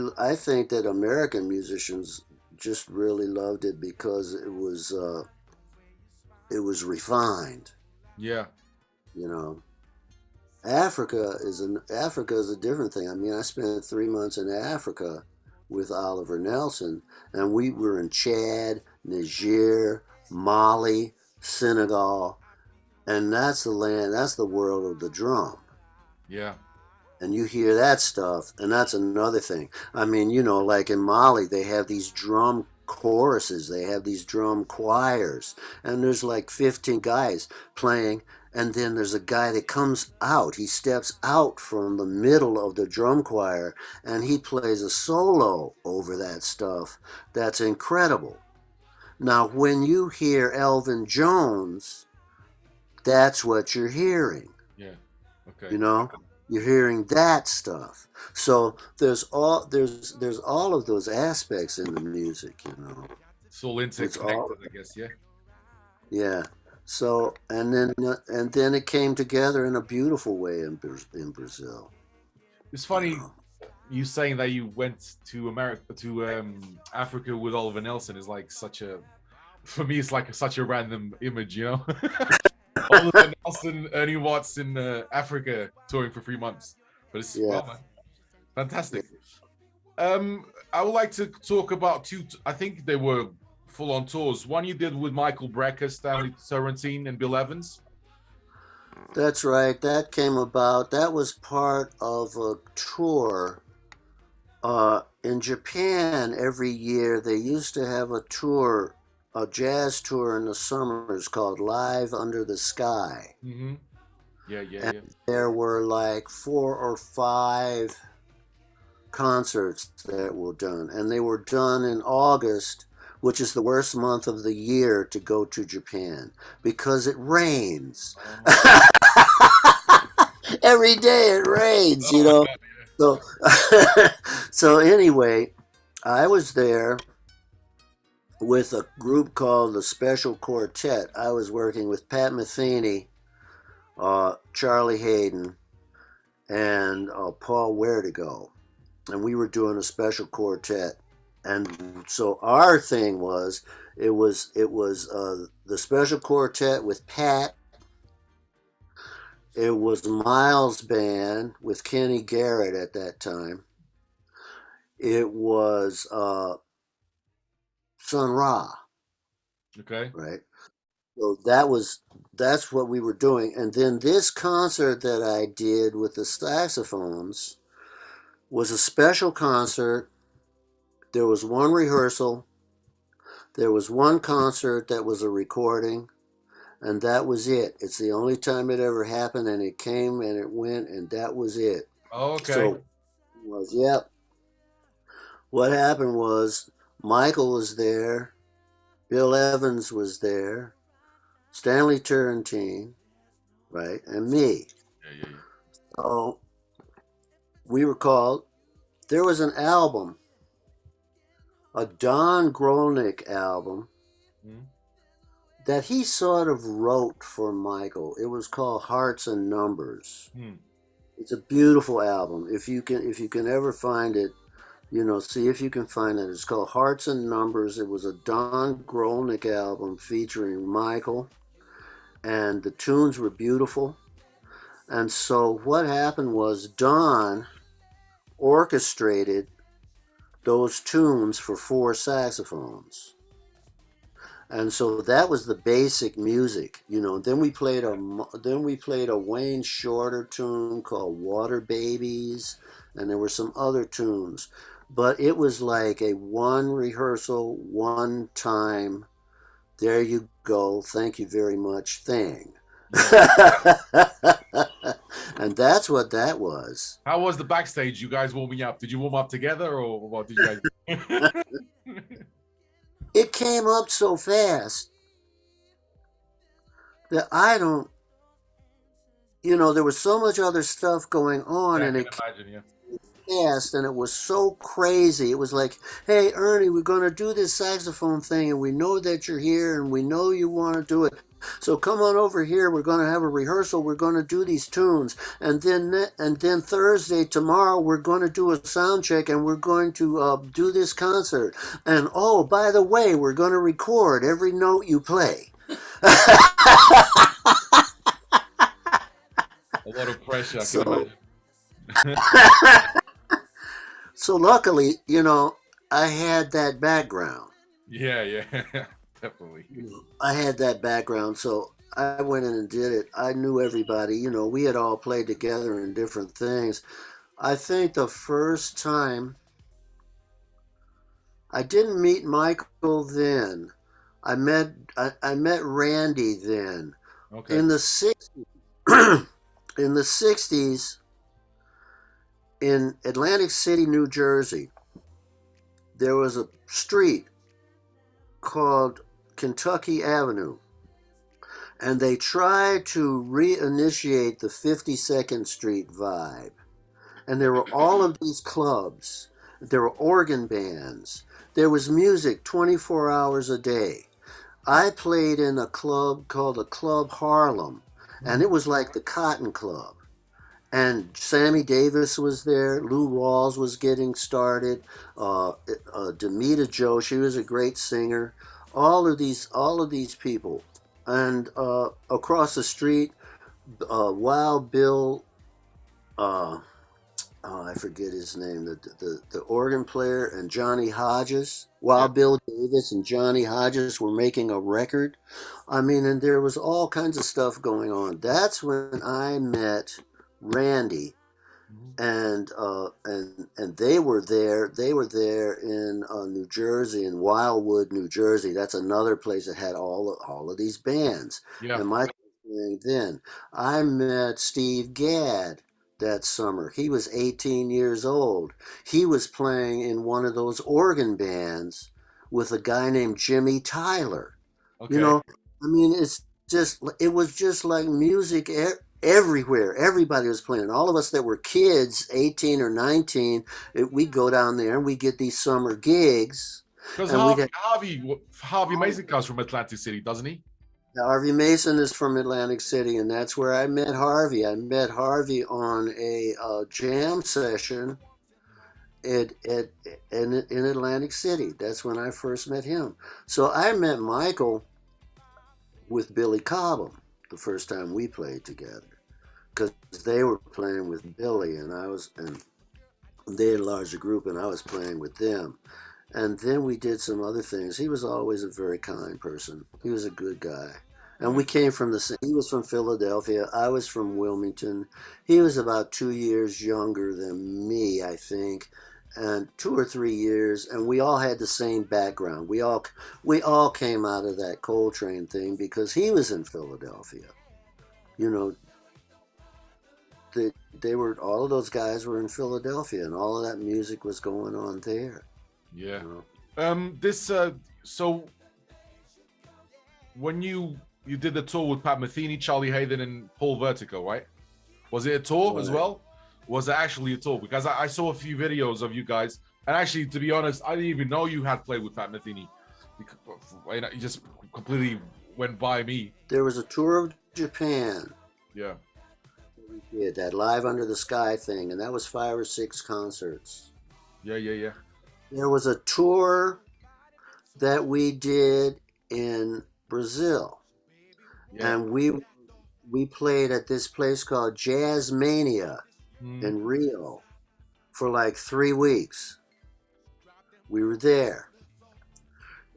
[SPEAKER 1] that American musicians just really loved it because it was refined.
[SPEAKER 2] Yeah.
[SPEAKER 1] You know, Africa is a different thing. I mean, I spent 3 months in Africa with Oliver Nelson, and we were in Chad, Niger, Mali, Senegal, and that's the land. That's the world of the drum.
[SPEAKER 2] Yeah.
[SPEAKER 1] And you hear that stuff, and that's another thing. I mean, like in Mali, they have these drum choruses, they have these drum choirs, and there's like 15 guys playing, and then there's a guy that comes out. He steps out from the middle of the drum choir, and he plays a solo over that stuff. That's incredible. Now, when you hear Elvin Jones, that's what you're hearing.
[SPEAKER 2] Yeah. Okay.
[SPEAKER 1] You know, you're hearing that stuff. So there's all of those aspects in the music.
[SPEAKER 2] It's all
[SPEAKER 1] It's all
[SPEAKER 2] interconnected, I guess. Yeah.
[SPEAKER 1] yeah. So and then it came together in a beautiful way in Brazil.
[SPEAKER 2] It's
[SPEAKER 1] You
[SPEAKER 2] funny
[SPEAKER 1] know.
[SPEAKER 2] you saying that you went to Africa with Oliver Nelson is like for me it's like such a random image, Oliver Nelson, Ernie Watts in Africa touring for 3 months. But it's
[SPEAKER 1] Yeah.
[SPEAKER 2] well, man, fantastic. I would like to talk about two. I think they were full-on tours. One you did with Michael Brecker, Stanley Sorrentine, and Bill Evans.
[SPEAKER 1] That's right. That came about. That was part of a tour. In Japan, every year they used to have a tour, a jazz tour in the summers called Live Under the Sky.
[SPEAKER 2] Mm-hmm. Yeah, yeah,
[SPEAKER 1] And
[SPEAKER 2] yeah.
[SPEAKER 1] there were like 4 or 5 concerts that were done. And they were done in August, which is the worst month of the year to go to Japan because it rains.
[SPEAKER 2] Oh,
[SPEAKER 1] Every day it rains,
[SPEAKER 2] oh my God.
[SPEAKER 1] So, so anyway, I was there with a group called the Special Quartet. I was working with Pat Metheny, Charlie Hayden, and Paul Wertigo, and we were doing a special quartet. And so our thing was the special quartet with Pat. It was Miles' band with Kenny Garrett at that time. It was Sun Ra,
[SPEAKER 2] Okay.
[SPEAKER 1] right? So that's what we were doing. And then this concert that I did with the saxophones was a special concert. There was one rehearsal. There was one concert that was a recording, and that was it. It's the only time it ever happened, and it came and it went, and that was it.
[SPEAKER 2] Oh, okay.
[SPEAKER 1] So it was, yep. What happened was Michael was there, Bill Evans was there, Stanley Turrentine, right, and me.
[SPEAKER 2] Yeah, yeah, yeah.
[SPEAKER 1] So we were called. There was an album, a Don Grolnick album,
[SPEAKER 2] Mm.
[SPEAKER 1] that he sort of wrote for Michael. It was called Hearts and Numbers.
[SPEAKER 2] Mm.
[SPEAKER 1] It's a beautiful album. If you can ever find it, see if you can find it. It's called Hearts and Numbers. It was a Don Grolnick album featuring Michael, and the tunes were beautiful. And so what happened was Don orchestrated those tunes for 4 saxophones. And so that was the basic music. Then we played a Wayne Shorter tune called Water Babies, and there were some other tunes. But it was like a one rehearsal, one time, there you go, thank you very much thing. And that's what that was.
[SPEAKER 2] How was the backstage? You guys warming up? Did you warm up together, or what did you guys?
[SPEAKER 1] It came up so fast that I don't, there was so much other stuff going on,
[SPEAKER 2] Yeah, I
[SPEAKER 1] and
[SPEAKER 2] can
[SPEAKER 1] it
[SPEAKER 2] imagine, yeah.
[SPEAKER 1] fast, and it was so crazy. It was like, hey, Ernie, we're going to do this saxophone thing, and we know that you're here, and we know you want to do it. So come on over here. We're going to have a rehearsal. We're going to do these tunes, and then Thursday, tomorrow, we're going to do a sound check, and we're going to do this concert. And oh, by the way, we're going to record every note you play.
[SPEAKER 2] A lot of pressure, I can
[SPEAKER 1] So,
[SPEAKER 2] imagine.
[SPEAKER 1] so luckily, I had that background.
[SPEAKER 2] Yeah, yeah, definitely.
[SPEAKER 1] I had that background, so I went in and did it. I knew everybody. We had all played together in different things. I think the first time I didn't meet Michael then. I met Randy then.
[SPEAKER 2] Okay.
[SPEAKER 1] In the 60s, in the 60s, in Atlantic City, New Jersey, there was a street called Kentucky Avenue, and they tried to reinitiate the 52nd Street vibe. And there were all of these clubs. There were organ bands. There was music 24 hours a day. I played in a club called the Club Harlem, and it was like the Cotton Club. And Sammy Davis was there. Lou Rawls was getting started. Demita Joe, she was a great singer. All of these people, and across the street, Wild Bill. I forget his name. The organ player, and Johnny Hodges. Wild Bill Davis and Johnny Hodges were making a record. I mean, and there was all kinds of stuff going on. That's when I met Randy, and they were there. They were there in New Jersey, in Wildwood, New Jersey. That's another place that had all of these bands.
[SPEAKER 2] Yeah.
[SPEAKER 1] And Michael was playing then. I met Steve Gadd that summer. He was 18 years old. He was playing in one of those organ bands with a guy named Jimmy Tyler.
[SPEAKER 2] Okay.
[SPEAKER 1] I mean, it was just like music everywhere. Everybody was playing. All of us that were kids, 18 or 19, we'd go down there and we get these summer gigs.
[SPEAKER 2] Because Harvey Mason comes from Atlantic City, doesn't he?
[SPEAKER 1] Harvey Mason is from Atlantic City, and that's where I met Harvey. I met Harvey on a jam session in Atlantic City. That's when I first met him. So I met Michael with Billy Cobham the first time we played together, because they were playing with Billy, and they had a larger group, and I was playing with them. And then we did some other things. He was always a very kind person. He was a good guy. And we came from he was from Philadelphia. I was from Wilmington. He was about 2 years younger than me, I think, and 2 or 3 years. And we all had the same background. We all came out of that Coltrane thing because he was in Philadelphia. All of those guys were in Philadelphia, and all of that music was going on there.
[SPEAKER 2] Yeah. So when you did the tour with Pat Metheny, Charlie Hayden, and Paul Vertigo, right? Was it a tour as well? was it actually a tour? Because I saw a few videos of you guys, and actually, to be honest, I didn't even know you had played with Pat Metheny. It just completely went by me.
[SPEAKER 1] There was a tour of Japan.
[SPEAKER 2] Yeah.
[SPEAKER 1] We did that Live Under the Sky thing, and that was 5 or 6 concerts.
[SPEAKER 2] Yeah.
[SPEAKER 1] There was a tour that we did in Brazil, and we played at this place called Jazz Mania in Rio for like 3 weeks. We were there.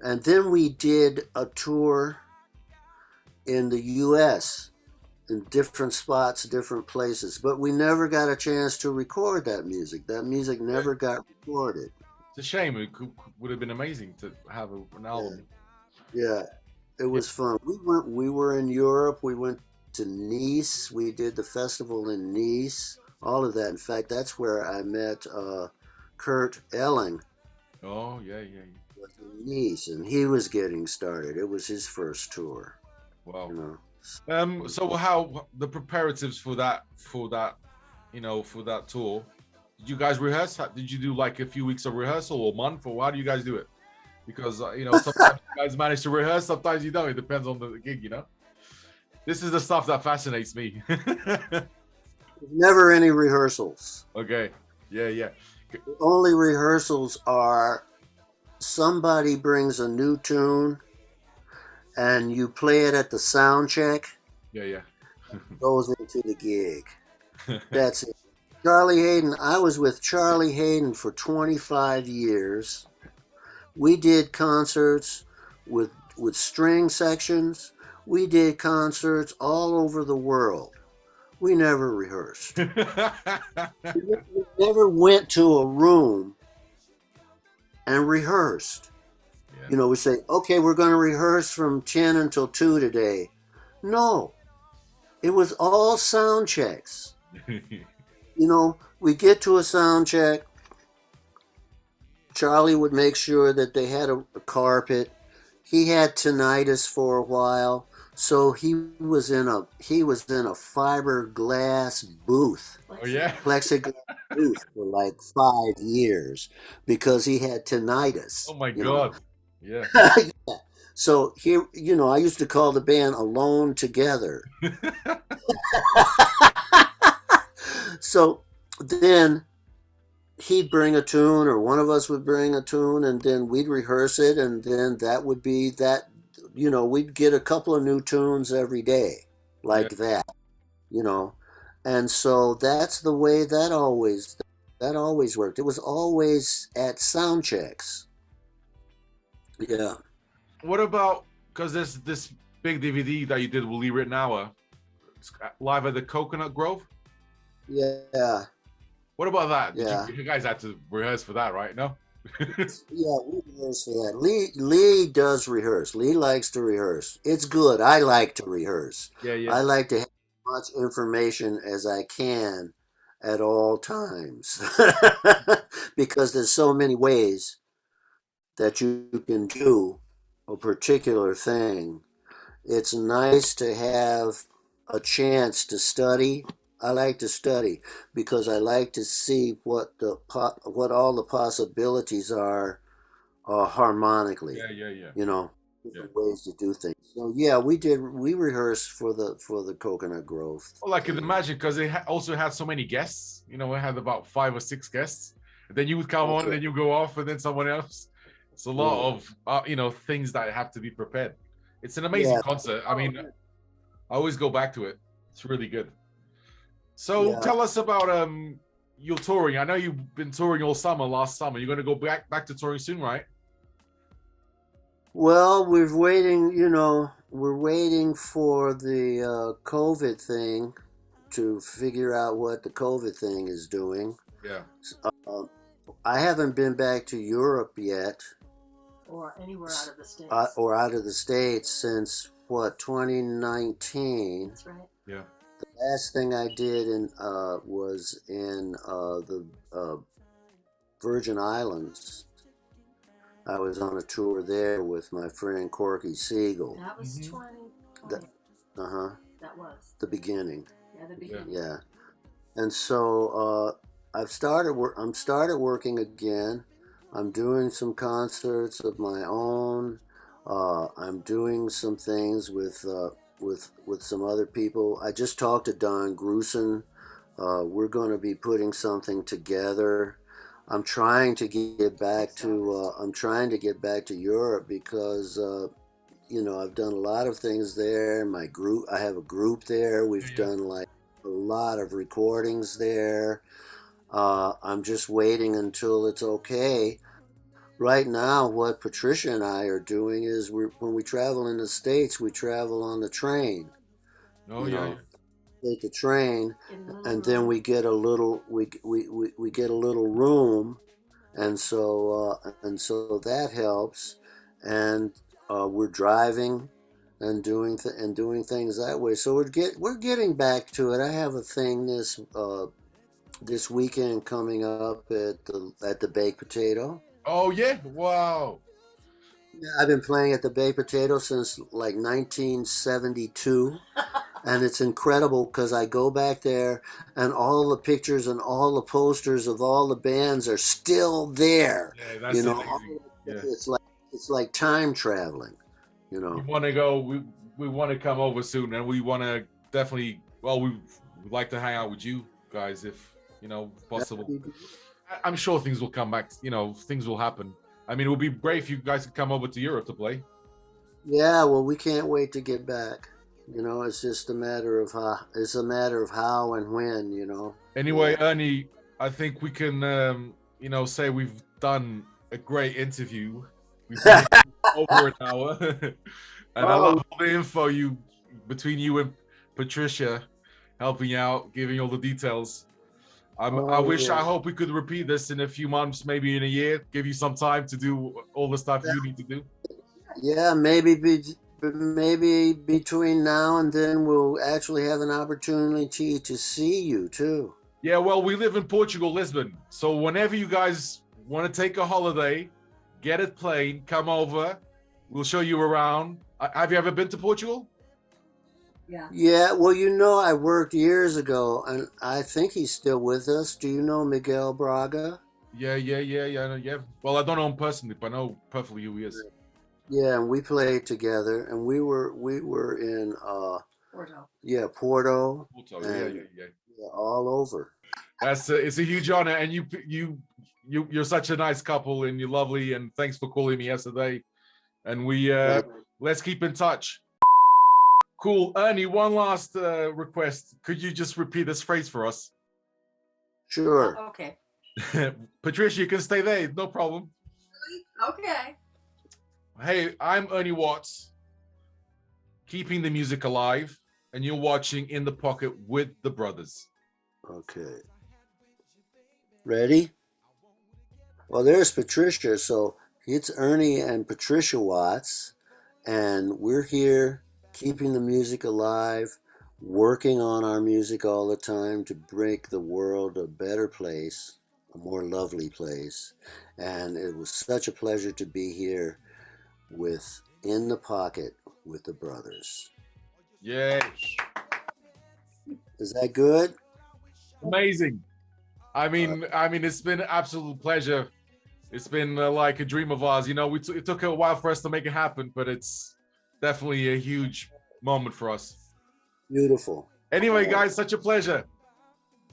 [SPEAKER 1] And then we did a tour in the U.S. in different spots, different places, but we never got a chance to record that music. That music never got recorded.
[SPEAKER 2] It's a shame. It would have been amazing to have an album.
[SPEAKER 1] Yeah, it was fun. We were in Europe. We went to Nice. We did the festival in Nice. All of that. In fact, that's where I met Kurt Elling.
[SPEAKER 2] Oh, yeah.
[SPEAKER 1] In Nice, and he was getting started. It was his first tour.
[SPEAKER 2] Wow.
[SPEAKER 1] You
[SPEAKER 2] know. So how the preparatives for that for that tour? Did you guys rehearse? Did you do like a few weeks of rehearsal or a month, or how do you guys do it? Because sometimes you guys manage to rehearse, sometimes you don't. It depends on the gig, This is the stuff that fascinates me.
[SPEAKER 1] Never any rehearsals.
[SPEAKER 2] Okay. Yeah.
[SPEAKER 1] The only rehearsals are somebody brings a new tune and you play it at the sound check.
[SPEAKER 2] Yeah.
[SPEAKER 1] Goes into the gig. That's it. Charlie Hayden, I was with Charlie Hayden for 25 years. We did concerts with string sections. We did concerts all over the world. We never rehearsed. We never went to a room and rehearsed. Yeah. We say, okay, we're going to rehearse from 10 until 2 today. No, it was all sound checks. We get to a sound check. Charlie would make sure that they had a carpet. He had tinnitus for a while, so he was in a fiberglass booth.
[SPEAKER 2] Oh yeah,
[SPEAKER 1] plexiglass booth for like 5 years because he had tinnitus.
[SPEAKER 2] Oh my God! Yeah.
[SPEAKER 1] Yeah. So here, I used to call the band Alone Together. So then he'd bring a tune, or one of us would bring a tune, and then we'd rehearse it, and then that would be that. We'd get a couple of new tunes every day, like that. And so that's the way that always worked. It was always at sound checks. Yeah.
[SPEAKER 2] What about, because there's this big DVD that you did with Lee Ritenour, live at the Coconut Grove?
[SPEAKER 1] Yeah.
[SPEAKER 2] What about that?
[SPEAKER 1] Yeah.
[SPEAKER 2] You guys had to rehearse for that, right? No?
[SPEAKER 1] Yeah, we rehearse for that. Lee does rehearse. Lee likes to rehearse. It's good. I like to rehearse.
[SPEAKER 2] Yeah.
[SPEAKER 1] I like to have as much information as I can at all times because there's so many ways that you can do a particular thing. It's nice to have a chance to study. I like to study because I like to see what all the possibilities are harmonically.
[SPEAKER 2] Yeah.
[SPEAKER 1] Different ways to do things. So yeah, we rehearsed for the Coconut Grove.
[SPEAKER 2] Well, I can imagine, because they also had so many guests. We had about 5 or 6 guests. And then you would come on, and then you go off, and then someone else. It's a lot of things that have to be prepared. It's an amazing concert. I mean, I always go back to it. It's really good. So tell us about your touring. I know you've been touring all summer, last summer. You're going to go back to touring soon, right?
[SPEAKER 1] Well, we're waiting for the COVID thing to figure out what the COVID thing is doing.
[SPEAKER 2] Yeah.
[SPEAKER 1] I haven't been back to Europe yet.
[SPEAKER 3] Or anywhere out of the States.
[SPEAKER 1] Or out of the States since, 2019.
[SPEAKER 3] That's right.
[SPEAKER 2] Yeah.
[SPEAKER 1] The last thing I did was in the Virgin Islands. I was on a tour there with my friend Corky Siegel.
[SPEAKER 3] That was 2020.
[SPEAKER 1] That was.
[SPEAKER 3] The
[SPEAKER 1] The beginning.
[SPEAKER 3] Yeah, the beginning.
[SPEAKER 1] Yeah. And so I'm started working again. I'm doing some concerts of my own. I'm doing some things with some other people. I just talked to Don Grusin. We're going to be putting something together. I'm trying to get back to Europe because I've done a lot of things there. I have a group there.
[SPEAKER 2] Yeah,
[SPEAKER 1] We've
[SPEAKER 2] yeah.
[SPEAKER 1] done like a lot of recordings there. I'm just waiting until it's okay. Right now, what Patricia and I are doing is when we travel in the States, we travel on the train.
[SPEAKER 2] Oh
[SPEAKER 1] You
[SPEAKER 2] yeah,
[SPEAKER 1] know,
[SPEAKER 2] yeah.
[SPEAKER 1] take the train,
[SPEAKER 3] Get a little
[SPEAKER 1] and then
[SPEAKER 3] room.
[SPEAKER 1] we get a little we get a little room, and so that helps, and we're driving and doing things that way. So we're getting back to it. I have a thing this weekend coming up at the Baked Potato.
[SPEAKER 2] Oh yeah. Wow.
[SPEAKER 1] Yeah, I've been playing at the Baked Potato since like 1972. And it's incredible because I go back there and all the pictures and all the posters of all the bands are still there.
[SPEAKER 2] Yeah,
[SPEAKER 1] You
[SPEAKER 2] that's
[SPEAKER 1] know,
[SPEAKER 2] amazing. Yeah.
[SPEAKER 1] it's like time traveling. You
[SPEAKER 2] We
[SPEAKER 1] know,
[SPEAKER 2] want to go. We want to come over soon, and we want to definitely. Well, we would like to hang out with you guys if
[SPEAKER 1] that'd
[SPEAKER 2] possible.
[SPEAKER 1] be good.
[SPEAKER 2] I'm sure things will come back. Things will happen. I mean, it would be great if you guys could come over to Europe to play.
[SPEAKER 1] Yeah, well, we can't wait to get back. It's just a matter of how. It's a matter of how and when.
[SPEAKER 2] Anyway,
[SPEAKER 1] Yeah.
[SPEAKER 2] Ernie, I think we can, say we've done a great interview. We've been here over an hour, and I
[SPEAKER 1] Oh,
[SPEAKER 2] love all the info between you and Patricia, helping out, giving all the details.
[SPEAKER 1] oh
[SPEAKER 2] I
[SPEAKER 1] yeah.
[SPEAKER 2] hope we could repeat this in a few months, maybe in a year. Give you some time to do all the stuff you need to do.
[SPEAKER 1] Yeah, maybe between now and then we'll actually have an opportunity to see you too.
[SPEAKER 2] Yeah, well, we live in Portugal, Lisbon. So whenever you guys want to take a holiday, get a plane, come over. We'll show you around. Have you ever been to Portugal?
[SPEAKER 3] Yeah.
[SPEAKER 1] Yeah, well, I worked years ago, and I think he's still with us. Do you know Miguel Braga?
[SPEAKER 2] Yeah, yeah, yeah, yeah, yeah. Well, I don't know him personally, but I know perfectly who he is.
[SPEAKER 1] Yeah, and we played together, and we were in
[SPEAKER 3] Porto.
[SPEAKER 1] yeah, Porto,
[SPEAKER 2] Porto, yeah,
[SPEAKER 1] and
[SPEAKER 2] yeah, yeah.
[SPEAKER 1] yeah, all over.
[SPEAKER 2] It's a huge honor, and you're such a nice couple, and you're lovely. And thanks for calling me yesterday. And we
[SPEAKER 1] Thank-
[SPEAKER 2] let's keep in touch. Cool, Ernie. One last request. Could you just repeat this phrase for us?
[SPEAKER 1] Sure.
[SPEAKER 3] Okay.
[SPEAKER 2] Patricia, you can stay there. No problem.
[SPEAKER 3] Okay.
[SPEAKER 2] Hey, I'm Ernie Watts, keeping the music alive, and you're watching In the Pocket with the Brothers.
[SPEAKER 1] Okay. Ready? Well, there's Patricia. So it's Ernie and Patricia Watts, and we're here keeping the music alive, working on our music all the time to make the world a better place, a more lovely place. And it was such a pleasure to be here with In the Pocket with the Brothers.
[SPEAKER 2] Yay.
[SPEAKER 1] Is that good?
[SPEAKER 2] Amazing. I mean, it's been an absolute pleasure. It's been like a dream of ours. It took a while for us to make it happen, but it's definitely a huge moment for us.
[SPEAKER 1] Beautiful.
[SPEAKER 2] Anyway, guys, such a pleasure.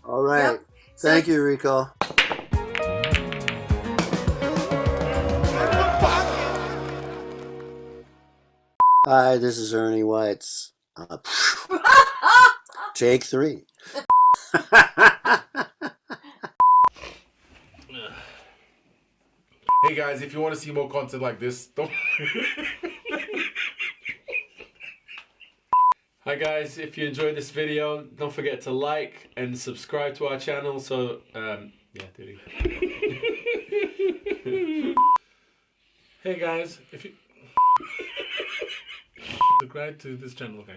[SPEAKER 1] All right.
[SPEAKER 3] Yep.
[SPEAKER 1] Thank you, Rico. Hi, this is Ernie Watts. Take 3.
[SPEAKER 2] Hey guys, if you want to see more content like this, don't.
[SPEAKER 4] Hi guys, if you enjoyed this video, don't forget to like and subscribe to our channel. So, yeah, there you go. Hey guys, if you subscribe to this channel, okay.